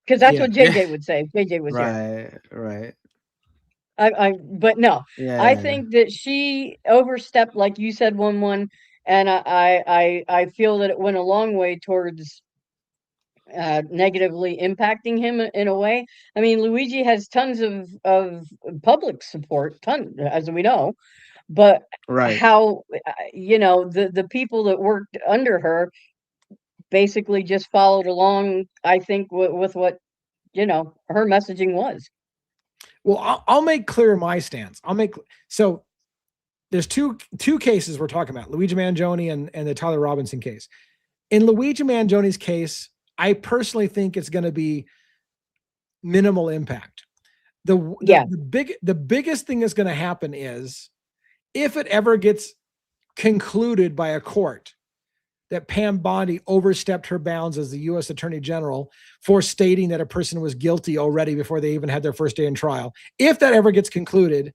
Because that's what JJ would say. JJ would say. Right. But no, Yeah. I think that she overstepped, like you said, 1-1, and I feel that it went a long way towards negatively impacting him in a way. I mean, Luigi has tons of public support, as we know, but Right. how the people that worked under her basically just followed along, I think, with what her messaging was. Well, I'll make clear my stance. So there's two cases we're talking about, Luigi Mangione and the Tyler Robinson case. In Luigi Mangione's case, I personally think it's going to be minimal impact. The biggest thing that's going to happen is if it ever gets concluded by a court that Pam Bondi overstepped her bounds as the U.S. Attorney General for stating that a person was guilty already before they even had their first day in trial. If that ever gets concluded,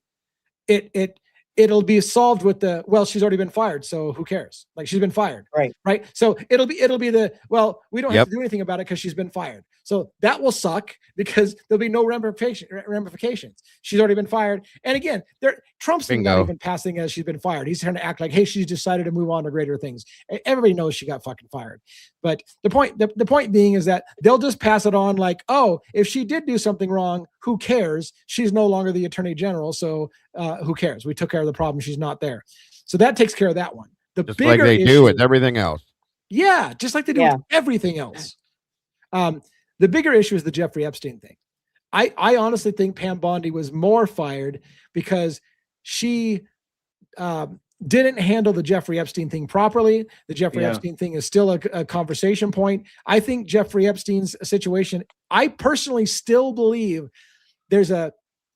it'll be solved with she's already been fired, so who cares? Like, she's been fired, right? So it'll be we don't have to do anything about it because she's been fired. So that will suck because there'll be no ramifications. She's already been fired. And again, Trump's not even passing as she's been fired. He's trying to act like, hey, she's decided to move on to greater things. Everybody knows she got fucking fired. But the point being is that they'll just pass it on like, oh, if she did do something wrong, who cares? She's no longer the Attorney General, so who cares? We took care of the problem. She's not there. So that takes care of that one. Just like they do with everything else. Yeah, just like they do with everything else. The bigger issue is the Jeffrey Epstein thing. I honestly think Pam Bondi was more fired because she didn't handle the Jeffrey Epstein thing properly. The Jeffrey Epstein thing is still a conversation point. I think Jeffrey Epstein's situation, I personally still believe there's a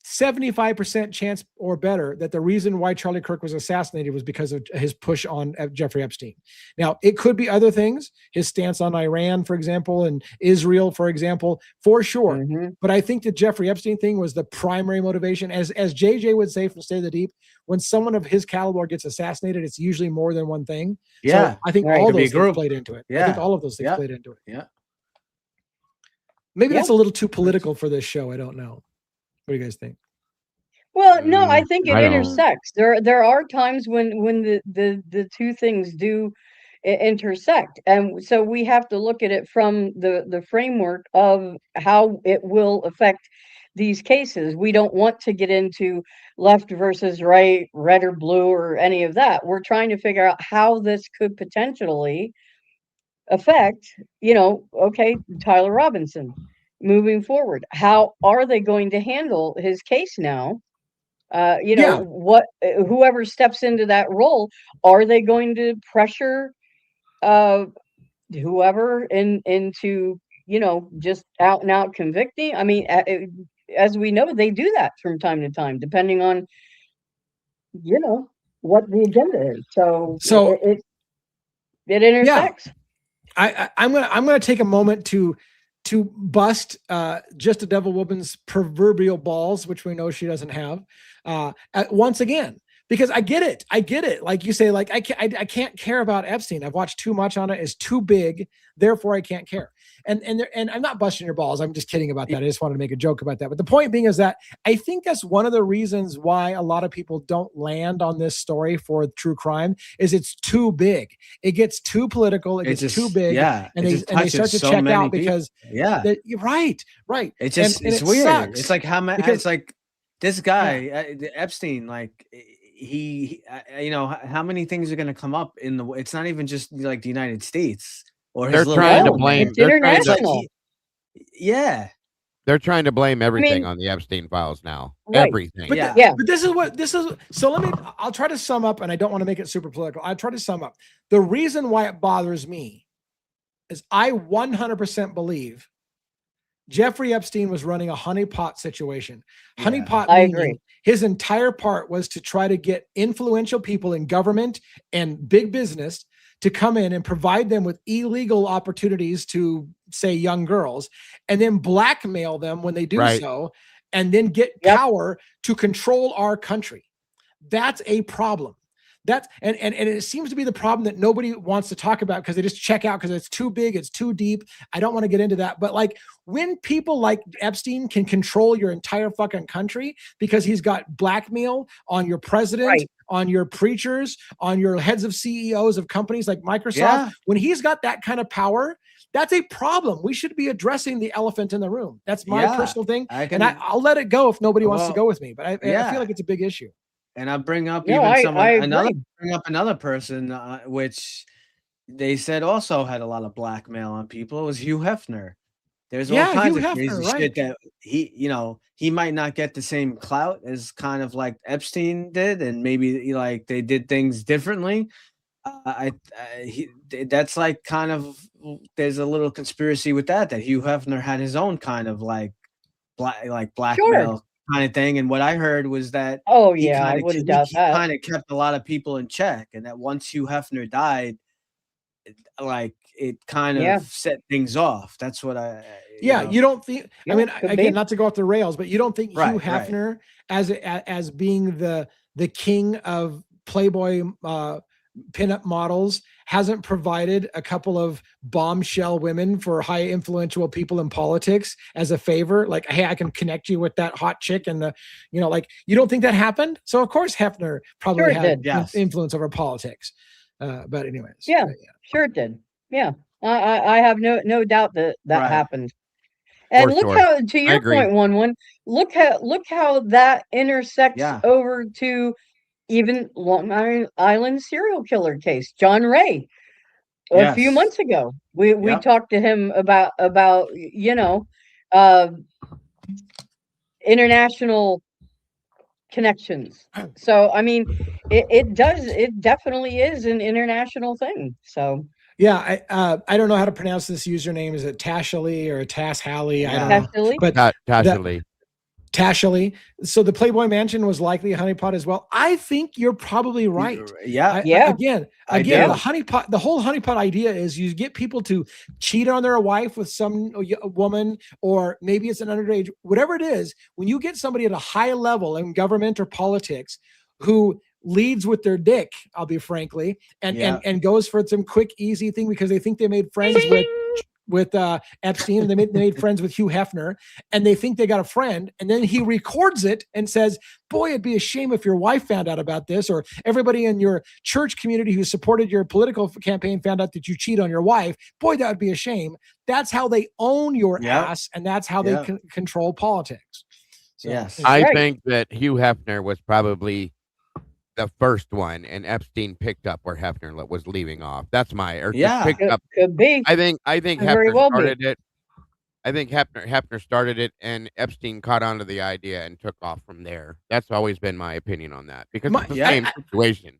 75% chance or better that the reason why Charlie Kirk was assassinated was because of his push on Jeffrey Epstein. Now, it could be other things, his stance on Iran, for example, and Israel, for example, for sure. Mm-hmm. But I think the Jeffrey Epstein thing was the primary motivation. As JJ would say from Stay the Deep, when someone of his caliber gets assassinated, it's usually more than one thing. Yeah. So I think all those things played into it. Yeah. I think all of those things played into it. Yeah. Maybe that's a little too political for this show. I don't know. What do you guys think? Well, no, I think it intersects. There are times when the two things do intersect, and so we have to look at it from the framework of how it will affect these cases. We don't want to get into left versus right, red or blue, or any of that. We're trying to figure out how this could potentially affect, Tyler Robinson moving forward. How are they going to handle his case now? Whoever steps into that role, are they going to pressure whoever into just out and out convicting? I mean, as we know, they do that from time to time, depending on what the agenda is. So it intersects. I'm gonna take a moment to bust just a devil woman's proverbial balls, which we know she doesn't have, once again, because I get it. Like you say, like I can't care about Epstein. I've watched too much on it. It's too big, therefore I can't care. And I'm not busting your balls. I'm just kidding about that. I just wanted to make a joke about that. But the point being is that I think that's one of the reasons why a lot of people don't land on this story for true crime is it's too big. It gets too political. It gets too big. Yeah. And they start to check out because right. It's just it's weird. Sucks. It's like it's like this guy Epstein, like he how many things are going to come up in it's not even just like the United States. Or they're trying to blame. It's international. They're trying to blame everything on the Epstein files now. Right. Everything. But but this is so I'll try to sum up, and I don't want to make it super political. I'll try to sum up. The reason why it bothers me is I 100% believe Jeffrey Epstein was running a honeypot situation. Honeypot, I agree. His entire part was to try to get influential people in government and big business to come in and provide them with illegal opportunities to, say, young girls, and then blackmail them when they do so, and then get power to control our country. That's a problem. That's and it seems to be the problem that nobody wants to talk about because they just check out because it's too big, it's too deep. I don't want to get into that. But like when people like Epstein can control your entire fucking country because he's got blackmail on your president, Right. on your preachers, on your heads of CEOs of companies like Microsoft, when he's got that kind of power, that's a problem. We should be addressing the elephant in the room. That's my personal thing. I'll let it go if nobody wants to go with me, but I feel like it's a big issue. And I bring up another person, which they said also had a lot of blackmail on people. It was Hugh Hefner. There's all kinds of crazy shit that he might not get the same clout as kind of like Epstein did, and maybe like they did things differently. That's like kind of, there's a little conspiracy with that Hugh Hefner had his own kind of like blackmail kind of thing. And what I heard was that he kind of kept a lot of people in check, and that once Hugh Hefner died, like it kind of set things off. That's what you don't think, I mean, again, not to go off the rails, but you don't think Hugh Hefner as being the king of Playboy pinup models hasn't provided a couple of bombshell women for high influential people in politics as a favor? Like, hey, I can connect you with that hot chick and like, you don't think that happened? So of course Hefner probably had influence over politics. But anyways. Sure it did. Yeah. I have no doubt that happened. And how, to your point, one, look how that intersects over to even Long Island serial killer case, John Ray. A few months ago, we talked to him about international connections. So I mean, it definitely is an international thing. So yeah, I don't know how to pronounce this username. Is it Tashley or Tashally? I don't know. But Tashley. Tashley. So the Playboy Mansion was likely a honeypot as well. I think you're probably right. Again, the honeypot, the whole honeypot idea is you get people to cheat on their wife with some woman, or maybe it's an underage, whatever it is. When you get somebody at a high level in government or politics who leads with their dick, I'll be frankly, and goes for some quick, easy thing because they think they made friends with Epstein, and they made friends with Hugh Hefner, and they think they got a friend, and then he records it and says, boy, it'd be a shame if your wife found out about this, or everybody in your church community who supported your political campaign found out that you cheat on your wife. Boy, that would be a shame. That's how they own your ass, and that's how they control politics. So, I think that Hugh Hefner was probably the first one, and Epstein picked up where Hefner was leaving off. That's picked up. Could be. I think Hefner started it. I think Hefner started it, and Epstein caught on to the idea and took off from there. That's always been my opinion on that, because it's the same situation.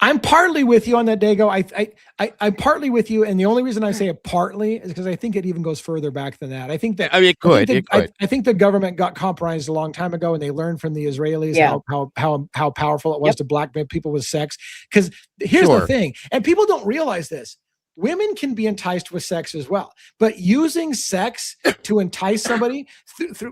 I'm partly with you on that, Dago. I'm partly with you, and the only reason I say it partly is because I think it even goes further back than that. I think that it could. I think the government got compromised a long time ago, and they learned from the Israelis how powerful it was to blackmail people with sex. Because here's the thing, and people don't realize this: women can be enticed with sex as well, but using sex to entice somebody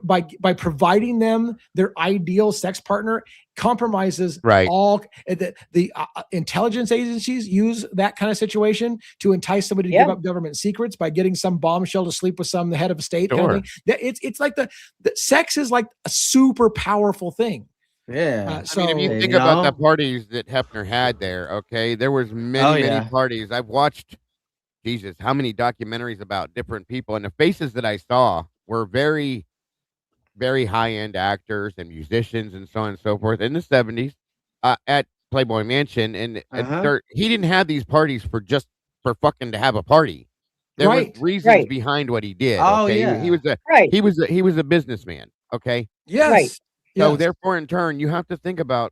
by providing them their ideal sex partner compromises all the intelligence agencies use that kind of situation to entice somebody to give up government secrets by getting some bombshell to sleep with the head of a state. Kind of thing. It's like the sex is like a super powerful thing. So I mean, if you think about the parties that Hefner had there, there was many parties. I've watched, Jesus, how many documentaries about different people, and the faces that I saw were very, very high-end actors and musicians and so on and so forth in the 70s at Playboy Mansion. And he didn't have these parties for fucking to have a party. There was reasons behind what he did. He was a businessman. Okay. Yes. So therefore, in turn, you have to think about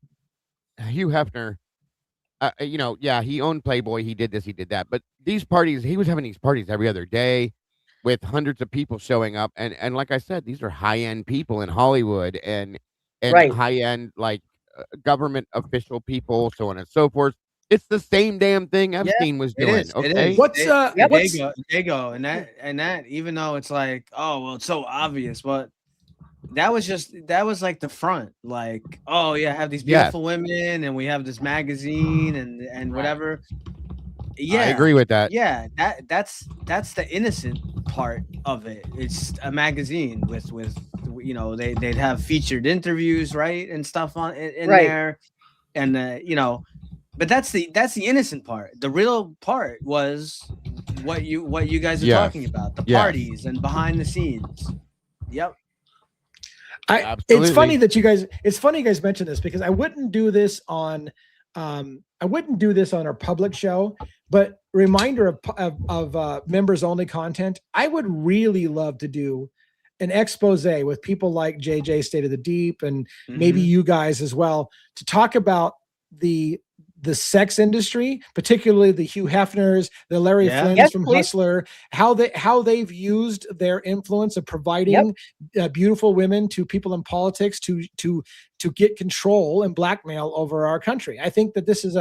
Hugh Hefner. He owned Playboy. He did this, he did that. But these parties, he was having these parties every other day with hundreds of people showing up. And like I said, these are high-end people in Hollywood and high-end, like government official people, so on and so forth. It's the same damn thing Epstein was doing. Okay. Dago, and that, even though it's like, oh, well, it's so obvious, but that was like the front, like, oh yeah, I have these beautiful women, and we have this magazine, and whatever. Yeah, I agree with that. Yeah, that's the innocent part of it. It's a magazine with you know, they'd have featured interviews, right, and stuff on in there, and you know, but that's the innocent part. The real part was what you guys are talking about, the parties and behind the scenes. Yep. It's funny you guys mentioned this, because I wouldn't do this on our public show, but reminder of members only content. I would really love to do an expose with people like JJ State of the Deep, and maybe you guys as well, to talk about the sex industry, particularly the Hugh Hefners, the Larry Flynn's from Hustler, how they've used their influence of providing beautiful women to people in politics to get control and blackmail over our country. I think that this is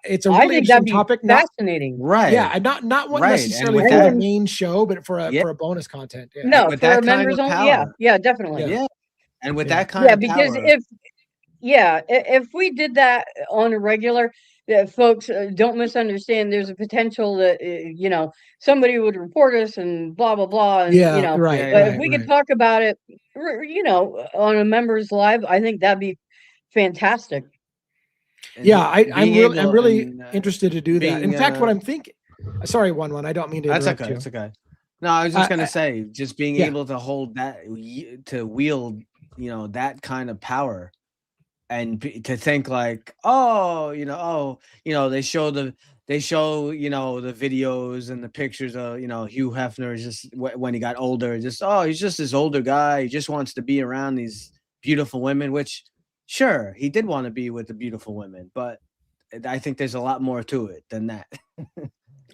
it's a really interesting topic. Fascinating, right? Yeah, not one necessarily for the main show, but for a bonus content. Yeah. No, for our members only. Yeah, definitely. Yeah, and with that kind of because power. if we did that on a regular, folks, don't misunderstand. There's a potential that you know, somebody would report us and blah blah blah. And, you know, but if we could talk about it, you know, on a members live, I think that'd be fantastic. Yeah, I'm really interested to do that. In fact, what I'm thinking. Sorry, one. I don't mean to. That's okay. It's okay. No, I was just gonna say, just being able to hold that, to wield, you know, that kind of power. And to think like, they show, you know, the videos and the pictures of, you know, Hugh Hefner is just when he got older, just, he's just this older guy. He just wants to be around these beautiful women, which sure, he did want to be with the beautiful women, but I think there's a lot more to it than that.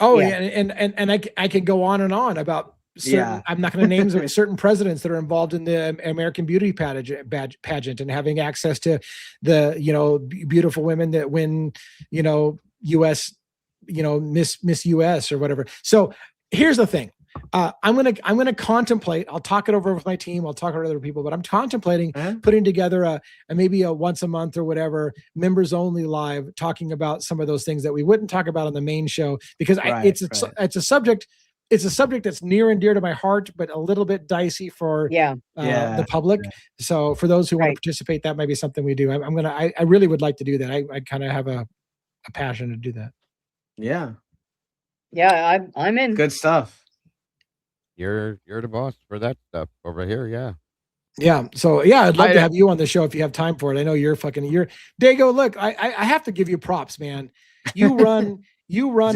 And I can go on and on about certain, I'm not going to name certain presidents that are involved in the American Beauty pageant and having access to the, you know, beautiful women that win, you know, U.S., you know, Miss U.S. or whatever. So here's the thing. I'm gonna contemplate. I'll talk it over with my team. I'll talk to other people, but I'm contemplating putting together maybe a once a month or whatever members only live, talking about some of those things that we wouldn't talk about on the main show, because it's a subject. It's a subject that's near and dear to my heart, but a little bit dicey for the public. So for those who want to participate, that might be something we do. I really would like to do that. I kind of have a passion to do that. Yeah, I'm in. Good stuff. You're the boss for that stuff over here. Yeah. So I'd love to have you on the show if you have time for it. I know you're Dago. Look, I have to give you props, man. You run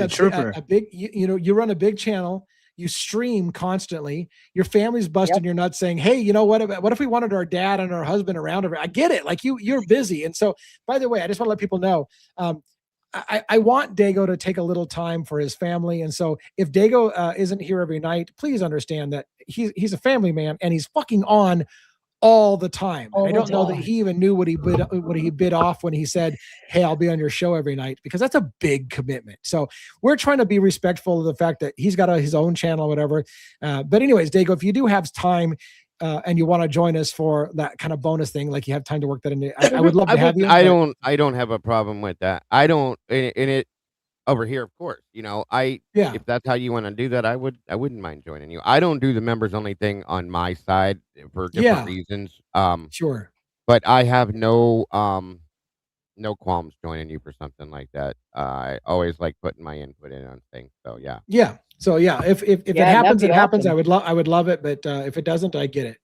a big, you run a big channel. You stream constantly. Your family's busting your nuts saying, hey, you know what if we wanted our dad and our husband around? I get it. Like you're busy. And so, by the way, I just want to let people know, I want Dago to take a little time for his family. And so if Dago isn't here every night, please understand that he's a family man and he's fucking on all the time. I don't know that he even knew what he bid off when he said, hey, I'll be on your show every night, because that's a big commitment. So we're trying to be respectful of the fact that he's got his own channel or whatever. But anyways, Dago, if you do have time and you want to join us for that kind of bonus thing, like you have time to work that in, I would love to have you. I don't have a problem with that. I don't in it over here, of course, you know, if that's how you want to do that, I wouldn't mind joining you. I don't do the members only thing on my side for different reasons. Sure. But I have no qualms joining you for something like that. I always like putting my input in on things. So yeah. Yeah. So yeah, if it happens, it happens. Awesome. I would love it, but if it doesn't, I get it.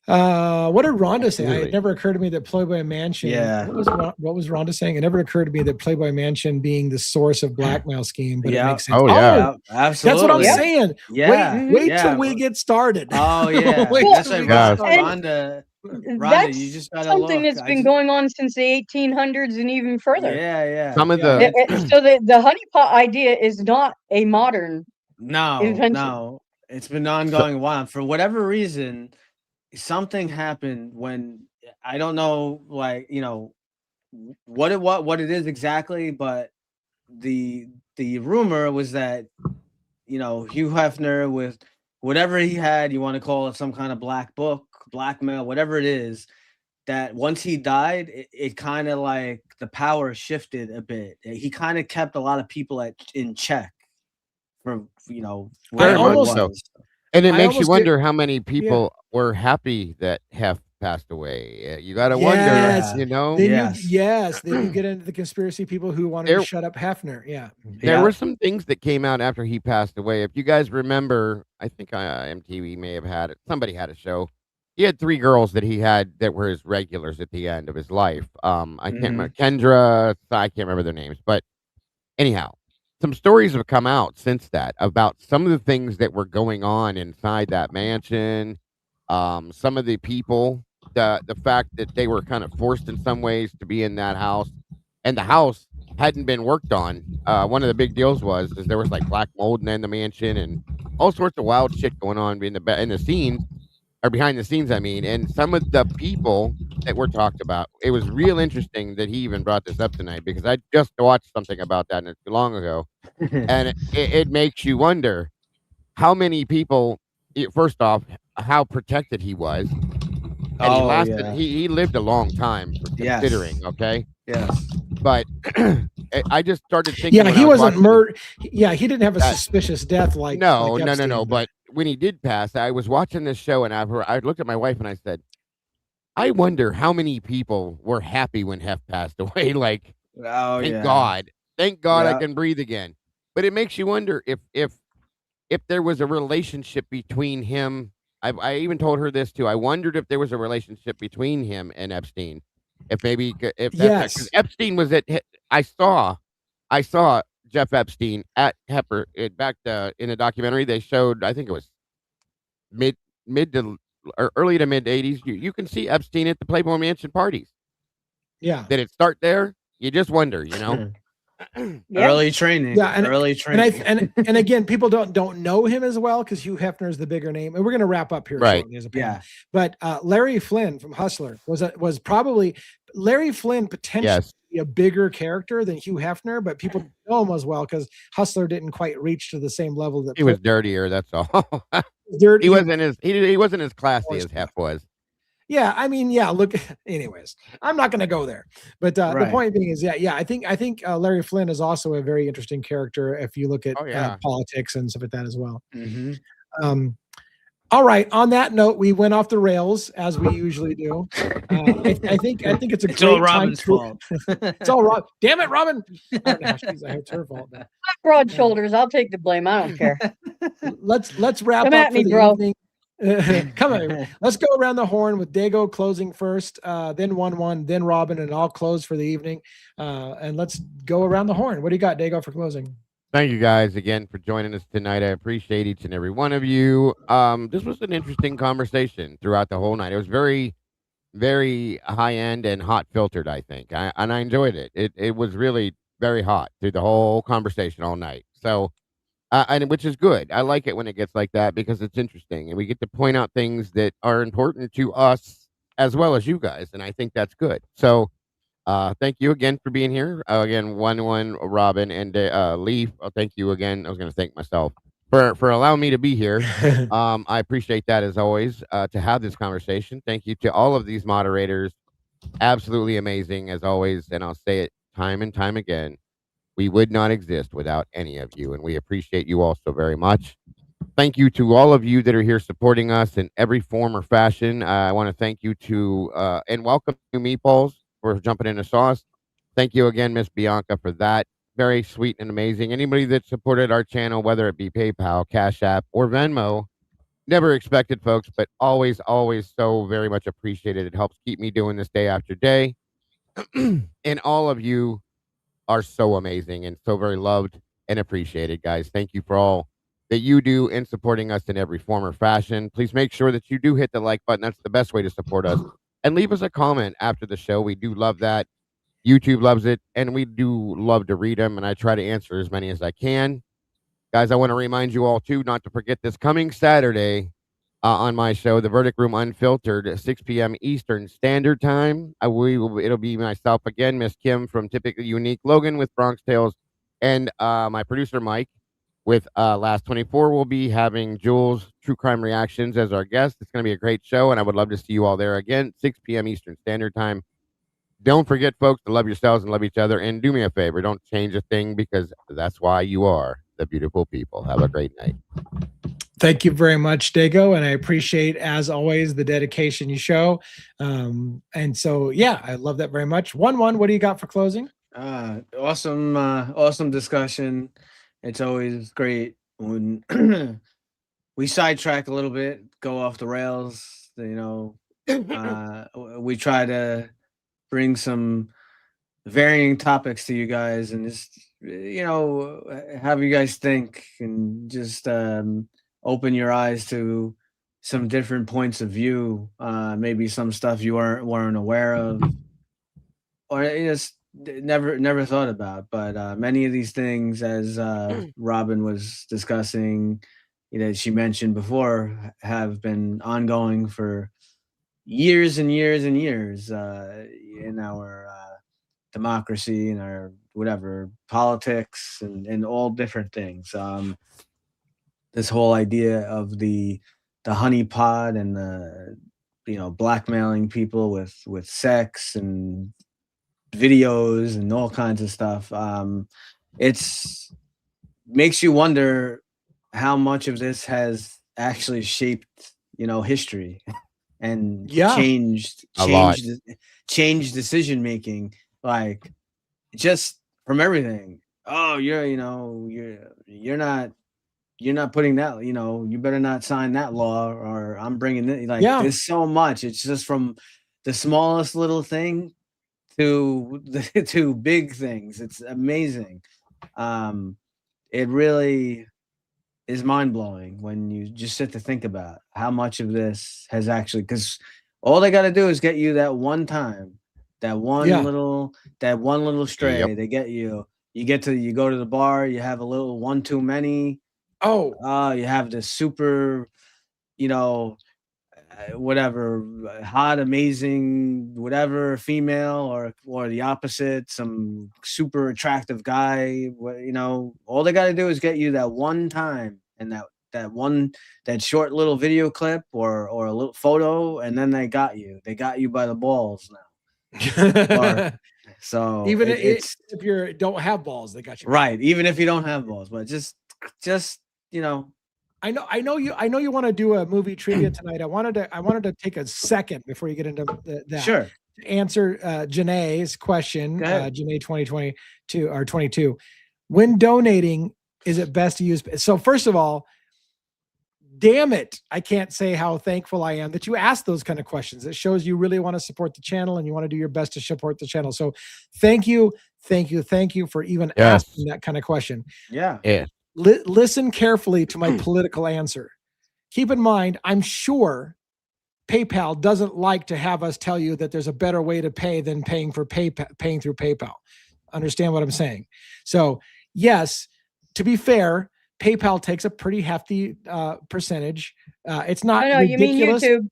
What did Rhonda say? It never occurred to me that Playboy Mansion. Yeah. What was Rhonda saying? It never occurred to me that Playboy Mansion being the source of blackmail scheme, but it makes sense. Oh yeah, That's absolutely. what I'm saying. Yeah. Wait till we get started. Oh yeah. That's like Rhonda. That's you just gotta something that's been going on since the 1800s and even further. Yeah. Some of the so the honeypot idea is not a modern invention. No, it's been ongoing a while. For whatever reason, something happened when I don't know, like, you know, what it is exactly, but the rumor was that, you know, Hugh Hefner with whatever he had, you want to call it some kind of black book, blackmail, whatever it is, that once he died, it kind of like the power shifted a bit. He kind of kept a lot of people in check for, you know, Very whatever it much so. was. And it I makes you almost wonder how many people were happy that Hef passed away. You got to Yes. wonder, you know? Then Yes. then you get into the conspiracy people who wanted to There, shut up Hefner. Yeah. there were some things that came out after he passed away. If you guys remember, I think MTV may have had it. Somebody had a show. He had 3 girls that he had that were his regulars at the end of his life. I can't remember Kendra. I can't remember their names, but anyhow, some stories have come out since that about some of the things that were going on inside that mansion. Some of the people, the fact that they were kind of forced in some ways to be in that house, and the house hadn't been worked on. One of the big deals was is there was like black mold in the mansion and all sorts of wild shit going on in the scenes or behind the scenes. I mean, and some of the people that were talked about. It was real interesting that he even brought this up tonight because I just watched something about that not too long ago, and it makes you wonder how many people. First off, how protected he was, and he lasted. He lived a long time, considering. Okay. Yes. But I just started thinking. Yeah, he wasn't murdered. Yeah, he didn't have a suspicious death like no. Epstein, But when he did pass, I was watching this show, and I looked at my wife and I said, I wonder how many people were happy when Hef passed away. Like, thank God I can breathe again. But it makes you wonder if there was a relationship between him. I even told her this too. I wondered if there was a relationship between him and Epstein. If maybe if that's 'cause Epstein was at. I saw Jeff Epstein at Hepper back in a documentary they showed. I think it was mid to or early to mid 80s. You can see Epstein at the Playboy Mansion parties. Yeah. Did it start there? You just wonder, you know. Early training. Yeah, and early training. And again, people don't know him as well because Hugh Hefner is the bigger name, and we're gonna wrap up here shortly as a panel. But Larry Flynn from Hustler was probably Larry Flynn potentially a bigger character than Hugh Hefner, but people don't know him as well because Hustler didn't quite reach to the same level that he was dirtier. That's all. Dirty. He wasn't as classy as Hef was. Yeah, I mean, look. Anyways, I'm not going to go there. But the point being is, I think Larry Flynn is also a very interesting character if you look at politics and stuff like that as well. All right. On that note, we went off the rails as we usually do. I think it's a great all Robin's fault. It's all Rob. Damn it, Robin! It's her fault. Broad shoulders. I'll take the blame. I don't care. Let's wrap Come up at me, for the bro. evening. Come on. Let's go around the horn with Dago closing first, then 1-1, then Robin, and I'll close for the evening. And let's go around the horn. What do you got, Dago, for closing? Thank you guys again for joining us tonight. I appreciate each and every one of you. This was an interesting conversation throughout the whole night. It was very, very high end and hot filtered, I think. And I enjoyed it. It was really very hot through the whole conversation all night. So, and which is good. I like it when it gets like that because it's interesting and we get to point out things that are important to us as well as you guys. And I think that's good. So, thank you again for being here. Again, 1-1 Robin and Leaf. Thank you again. I was going to thank myself for allowing me to be here. I appreciate that as always to have this conversation. Thank you to all of these moderators. Absolutely amazing as always. And I'll say it time and time again. We would not exist without any of you, and we appreciate you all so very much. Thank you to all of you that are here supporting us in every form or fashion. I want to thank you to and welcome to Meatballs for jumping in the sauce. Thank you again, Miss Bianca, for that. Very sweet and amazing. Anybody that supported our channel, whether it be PayPal, Cash App, or Venmo, never expected, folks, but always, always so very much appreciated. It helps keep me doing this day after day. And all of you are so amazing and so very loved and appreciated, guys. Thank you for all that you do in supporting us in every form or fashion. Please make sure that you do hit the like button. That's the best way to support us. And leave us a comment after the show. We do love that. YouTube loves it, and we do love to read them, and I try to answer as many as I can. Guys, I want to remind you all, too, not to forget this coming Saturday on my show, The Verdict Room Unfiltered, at 6 p.m. Eastern Standard Time. It'll be myself again, Miss Kim from Typically Unique, Logan with Bronx Tales, and my producer, Mike. with Last 24. We'll be having Jules True Crime Reactions as our guest. It's going to be a great show, and I would love to see you all there again, 6 p.m. Eastern Standard Time. Don't forget, folks, to love yourselves and love each other. And do me a favor, don't change a thing, because that's why you are the beautiful people. Have a great night. Thank you very much, Dago. And I appreciate, as always, the dedication you show. And so, yeah, I love that very much. 1-1, what do you got for closing? Awesome discussion. It's always great when we sidetrack a little bit, go off the rails. You know, we try to bring some varying topics to you guys, and just, you know, have you guys think, and just open your eyes to some different points of view. Maybe some stuff you weren't aware of, or just never thought about. But many of these things, as Robin was discussing, you know, she mentioned before, have been ongoing for years and years and years in our democracy, and our whatever politics, and all different things. This whole idea of the honeypot, and the, you know, blackmailing people with sex and videos and all kinds of stuff. It's makes you wonder how much of this has actually shaped, you know, history and changed decision making, like, just from everything. Oh, you're not putting that, you know, you better not sign that law, or I'm bringing it. Like, there's so much. It's just from the smallest little thing to to big things. It's amazing. It really is mind-blowing when you just sit to think about how much of this has actually, because all they got to do is get you that one time, that one little stray. Yep. They get you. You go to the bar, you have a little one too many. You have this super, you know, whatever, hot, amazing, whatever, female, or the opposite, some super attractive guy. You know, all they got to do is get you that one time, and that short little video clip, or a little photo, and then they got you by the balls now. So even if you don't have balls, they got you. Right. Even if you don't have balls, but just, you know, I know you want to do a movie trivia tonight. I wanted to take a second before you get into that. Sure. To answer Janae's question, Janae 2022 or 22. When donating, is it best to use? So first of all, damn it, I can't say how thankful I am that you asked those kind of questions. It shows you really want to support the channel, and you want to do your best to support the channel. So thank you for even asking that kind of question. Yeah. Listen carefully to my political answer. Keep in mind, I'm sure PayPal doesn't like to have us tell you that there's a better way to pay than paying through PayPal. Understand what I'm saying? So yes, to be fair, PayPal takes a pretty hefty percentage. It's not ridiculous. You mean YouTube?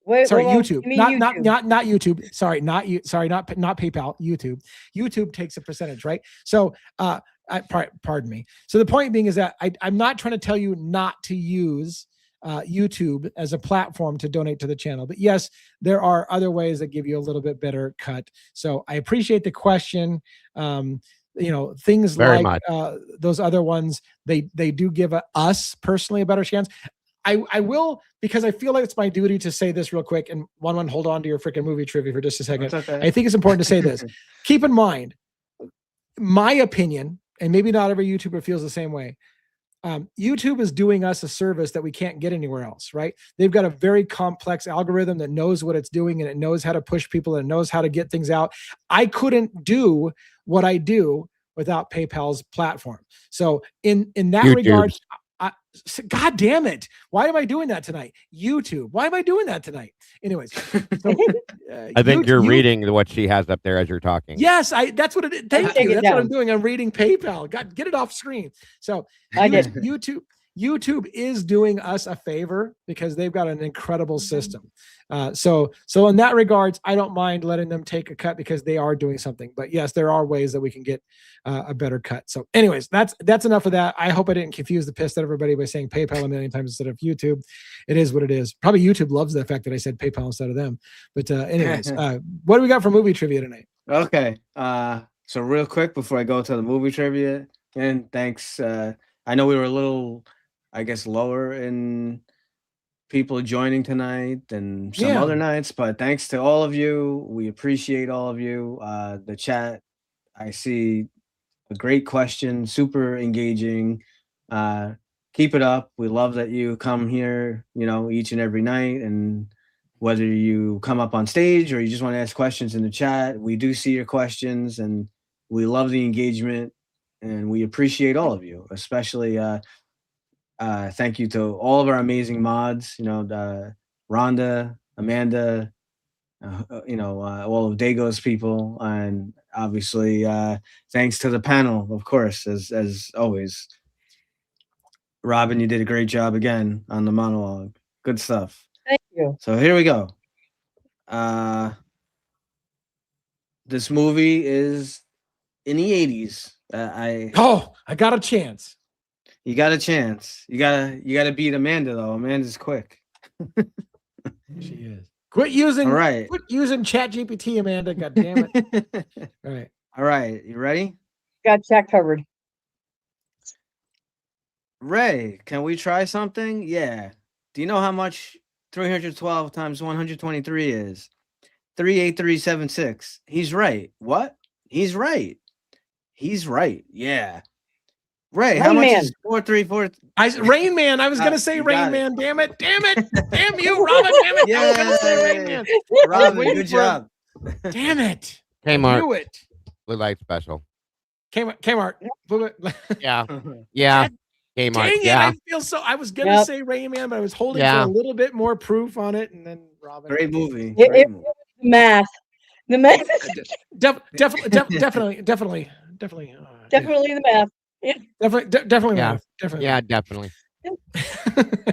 Wait, sorry, well, YouTube. Not YouTube. Sorry, not PayPal. YouTube. YouTube takes a percentage, right? So pardon me. So the point being is that I'm not trying to tell you not to use YouTube as a platform to donate to the channel, but yes, there are other ways that give you a little bit better cut. So I appreciate the question. You know, things very like much. Those other ones, they do give us personally a better chance. I will, because I feel like it's my duty to say this real quick, and one hold on to your freaking movie trivia for just a second. Okay. I think it's important to say this. Keep in mind, my opinion, and maybe not every YouTuber feels the same way. YouTube is doing us a service that we can't get anywhere else, right? They've got a very complex algorithm that knows what it's doing, and it knows how to push people, and it knows how to get things out. I couldn't do what I do without PayPal's platform. So in that regard, God damn it. Why am I doing that tonight? YouTube. Why am I doing that tonight? Anyways. So, I think you're reading what she has up there as you're talking. Yes, that's what it is. Thank you. That's what I'm doing. I'm reading PayPal. God, get it off screen. So YouTube, YouTube is doing us a favor because they've got an incredible system. So in that regards, I don't mind letting them take a cut because they are doing something. But yes, there are ways that we can get a better cut. So anyways, that's enough of that. I hope I didn't confuse the piss out of everybody by saying PayPal a million times instead of YouTube. It is what it is. Probably YouTube loves the fact that I said PayPal instead of them. But anyways, what do we got for movie trivia tonight? Okay. So real quick before I go to the movie trivia, and thanks. I know we were a little, I guess, lower in people joining tonight than some other nights, but thanks to all of you. We appreciate all of you. The chat, I see a great question, super engaging. Keep it up. We love that you come here, each and every night, and whether you come up on stage or you just want to ask questions in the chat, we do see your questions and we love the engagement and we appreciate all of you, especially thank you to all of our amazing mods, Rhonda, Amanda, all of Dago's people, and obviously thanks to the panel, of course, as always. Robin, you did a great job again on the monologue. Good stuff. Thank you. So here we go. This movie is in the 80s. I got a chance. You got a chance. You gotta beat Amanda though. Amanda's quick. She is. Quit using ChatGPT, Amanda. God damn it. All right. You ready? Got chat covered. Ray, can we try something? Yeah. Do you know how much 312 times 123 is? 38376. He's right. What? He's right. He's right. Yeah. Ray, how much is 434? Rain Man. I was gonna say Rain Man. Damn it. Damn you, Robin. Damn it. Yeah. I was gonna say Rain Man. Robin, good job. Damn it. Kmart. Do it. Blue light special. Kmart. Yeah. Yeah. Kmart. Dang it, yeah. I feel so. I was gonna say Rain Man, but I was holding for a little bit more proof on it, and then Robin. Great movie. It math. The math. Definitely Definitely the math. Yeah. Definitely Yeah. math. Definitely. Yeah, definitely.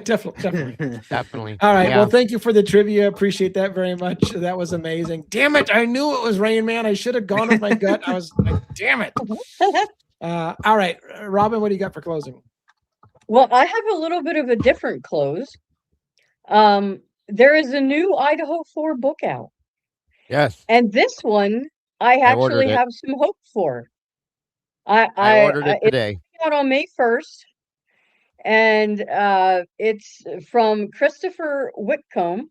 Definitely. All right. Well, thank you for the trivia. Appreciate that very much. That was amazing. Damn it. I knew it was Rain Man. I should have gone with my gut. I was like, damn it. All right. Robin, what do you got for closing? Well, I have a little bit of a different close. There is a new Idaho 4 book out. Yes. And this one I actually have some hope for. I ordered it today. It's out on May 1st. And it's from Christopher Whitcomb.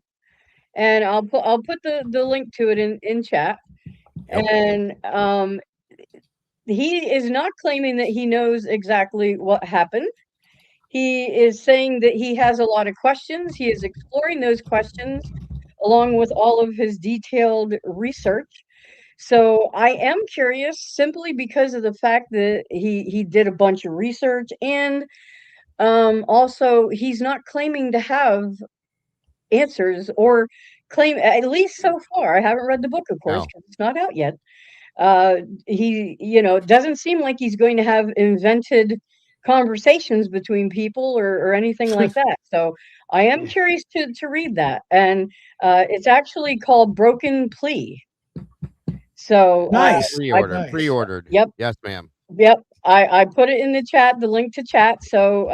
And I'll put the link to it in chat. Yep. And he is not claiming that he knows exactly what happened. He is saying that he has a lot of questions. He is exploring those questions along with all of his detailed research. So I am curious simply because of the fact that he did a bunch of research, and also he's not claiming to have answers, or claim, at least so far. I haven't read the book, of course, because it's not out yet. He doesn't seem like he's going to have invented conversations between people or anything like that. So I am curious to read that. And it's actually called Broken Plea. So nice. Pre-ordered. Yep. Yes, ma'am. Yep. I put it in the chat, the link to chat. So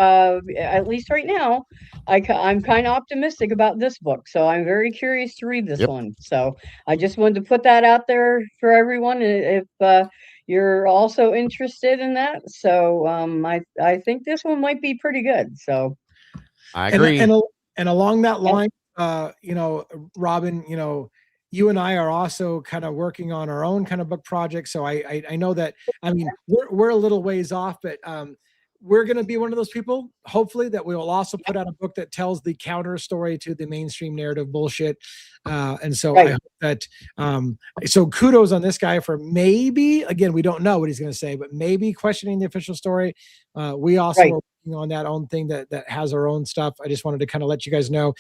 at least right now, I'm kind of optimistic about this book. So I'm very curious to read this one. So I just wanted to put that out there for everyone if you're also interested in that. So I think this one might be pretty good. So I agree. And along that line, Robin, you and I are also kind of working on our own kind of book project. So I know that, I mean, we're a little ways off, but we're going to be one of those people, hopefully, that we will also put out a book that tells the counter story to the mainstream narrative bullshit. And so I hope that, so kudos on this guy for maybe, again, we don't know what he's going to say, but maybe questioning the official story. We also are working on that own thing that has our own stuff. I just wanted to kind of let you guys know.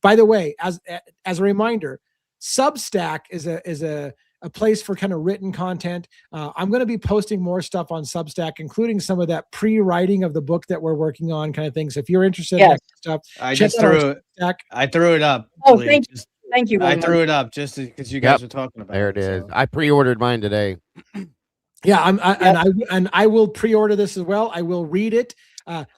By the way, as a reminder, Substack is a place for kind of written content. I'm going to be posting more stuff on Substack, including some of that pre-writing of the book that we're working on, kind of things. If you're interested in that stuff, I threw it up. Oh, thank you. I threw it up just because you guys were talking about it. There it is. I pre-ordered mine today. Yeah, and I will pre-order this as well. I will read it.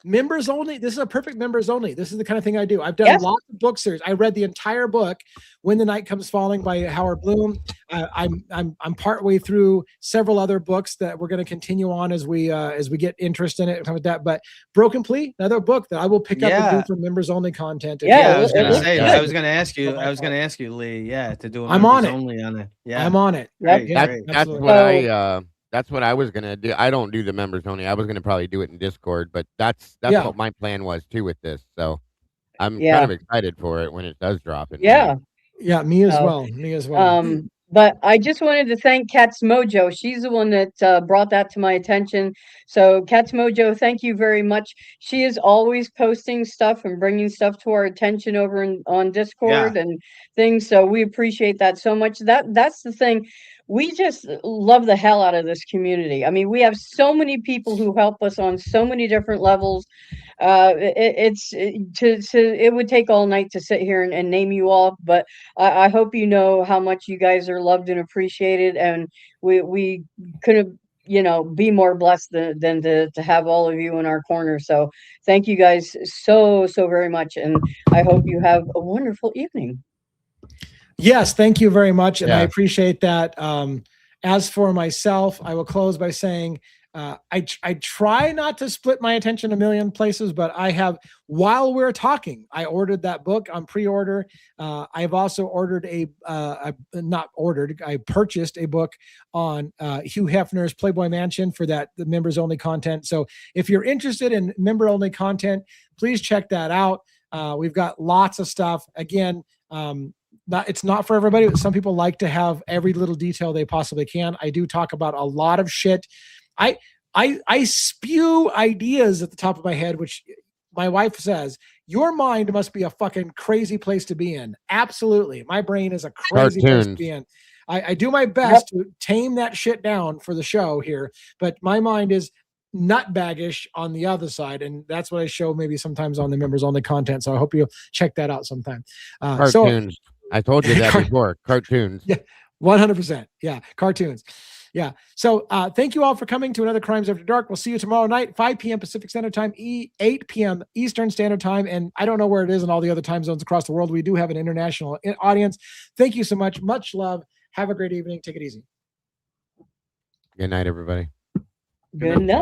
Members only. This is a perfect members only. This is the kind of thing I do. I've done lots of book series. I read the entire book, When the Night Comes Falling by Howard Bloom. I'm partway through several other books that we're going to continue on as we get interest in it and with that. But Broken Plea, another book that I will pick up and do for members only content. I was going to say. I was going to ask you. I was going to ask you, Lee. Yeah, to do. I'm on it. Only on it. Yeah, I'm on it. That's what I was gonna do. I don't do the members only. I was gonna probably do it in Discord, but that's what my plan was too with this. So I'm kind of excited for it when it does drop. Me as well. Me as well. But I just wanted to thank Cat's Mojo. She's the one that brought that to my attention. So Cat's Mojo, thank you very much. She is always posting stuff and bringing stuff to our attention over on Discord and things. So we appreciate that so much. That's the thing. We just love the hell out of this community. I mean, we have so many people who help us on so many different levels. It would take all night to sit here and name you all, but I hope you know how much you guys are loved and appreciated, and we couldn't be more blessed than to have all of you in our corner. So thank you guys so very much, and I hope you have a wonderful evening. Yes, thank you very much, and I appreciate that. As for myself, I will close by saying I try not to split my attention a million places, but I have, while we're talking, I ordered that book on pre-order. I've also ordered I purchased a book on Hugh Hefner's Playboy Mansion for the members only content. So if you're interested in member only content, please check that out. We've got lots of stuff. Again, it's not for everybody, but some people like to have every little detail they possibly can. I do talk about a lot of shit. I spew ideas at the top of my head, which my wife says, your mind must be a fucking crazy place to be in. Absolutely. My brain is a crazy place to be in. I do my best to tame that shit down for the show here, but my mind is nutbaggish on the other side, and that's what I show maybe sometimes on the members only content. So I hope you'll check that out sometime. Cartoons. I told you that before. Cartoons. Yeah, 100%. Yeah, cartoons. Yeah. So thank you all for coming to another Crimes After Dark. We'll see you tomorrow night, 5 p.m. Pacific Standard Time, 8 p.m. Eastern Standard Time. And I don't know where it is in all the other time zones across the world. We do have an international audience. Thank you so much. Much love. Have a great evening. Take it easy. Good night, everybody. Good night.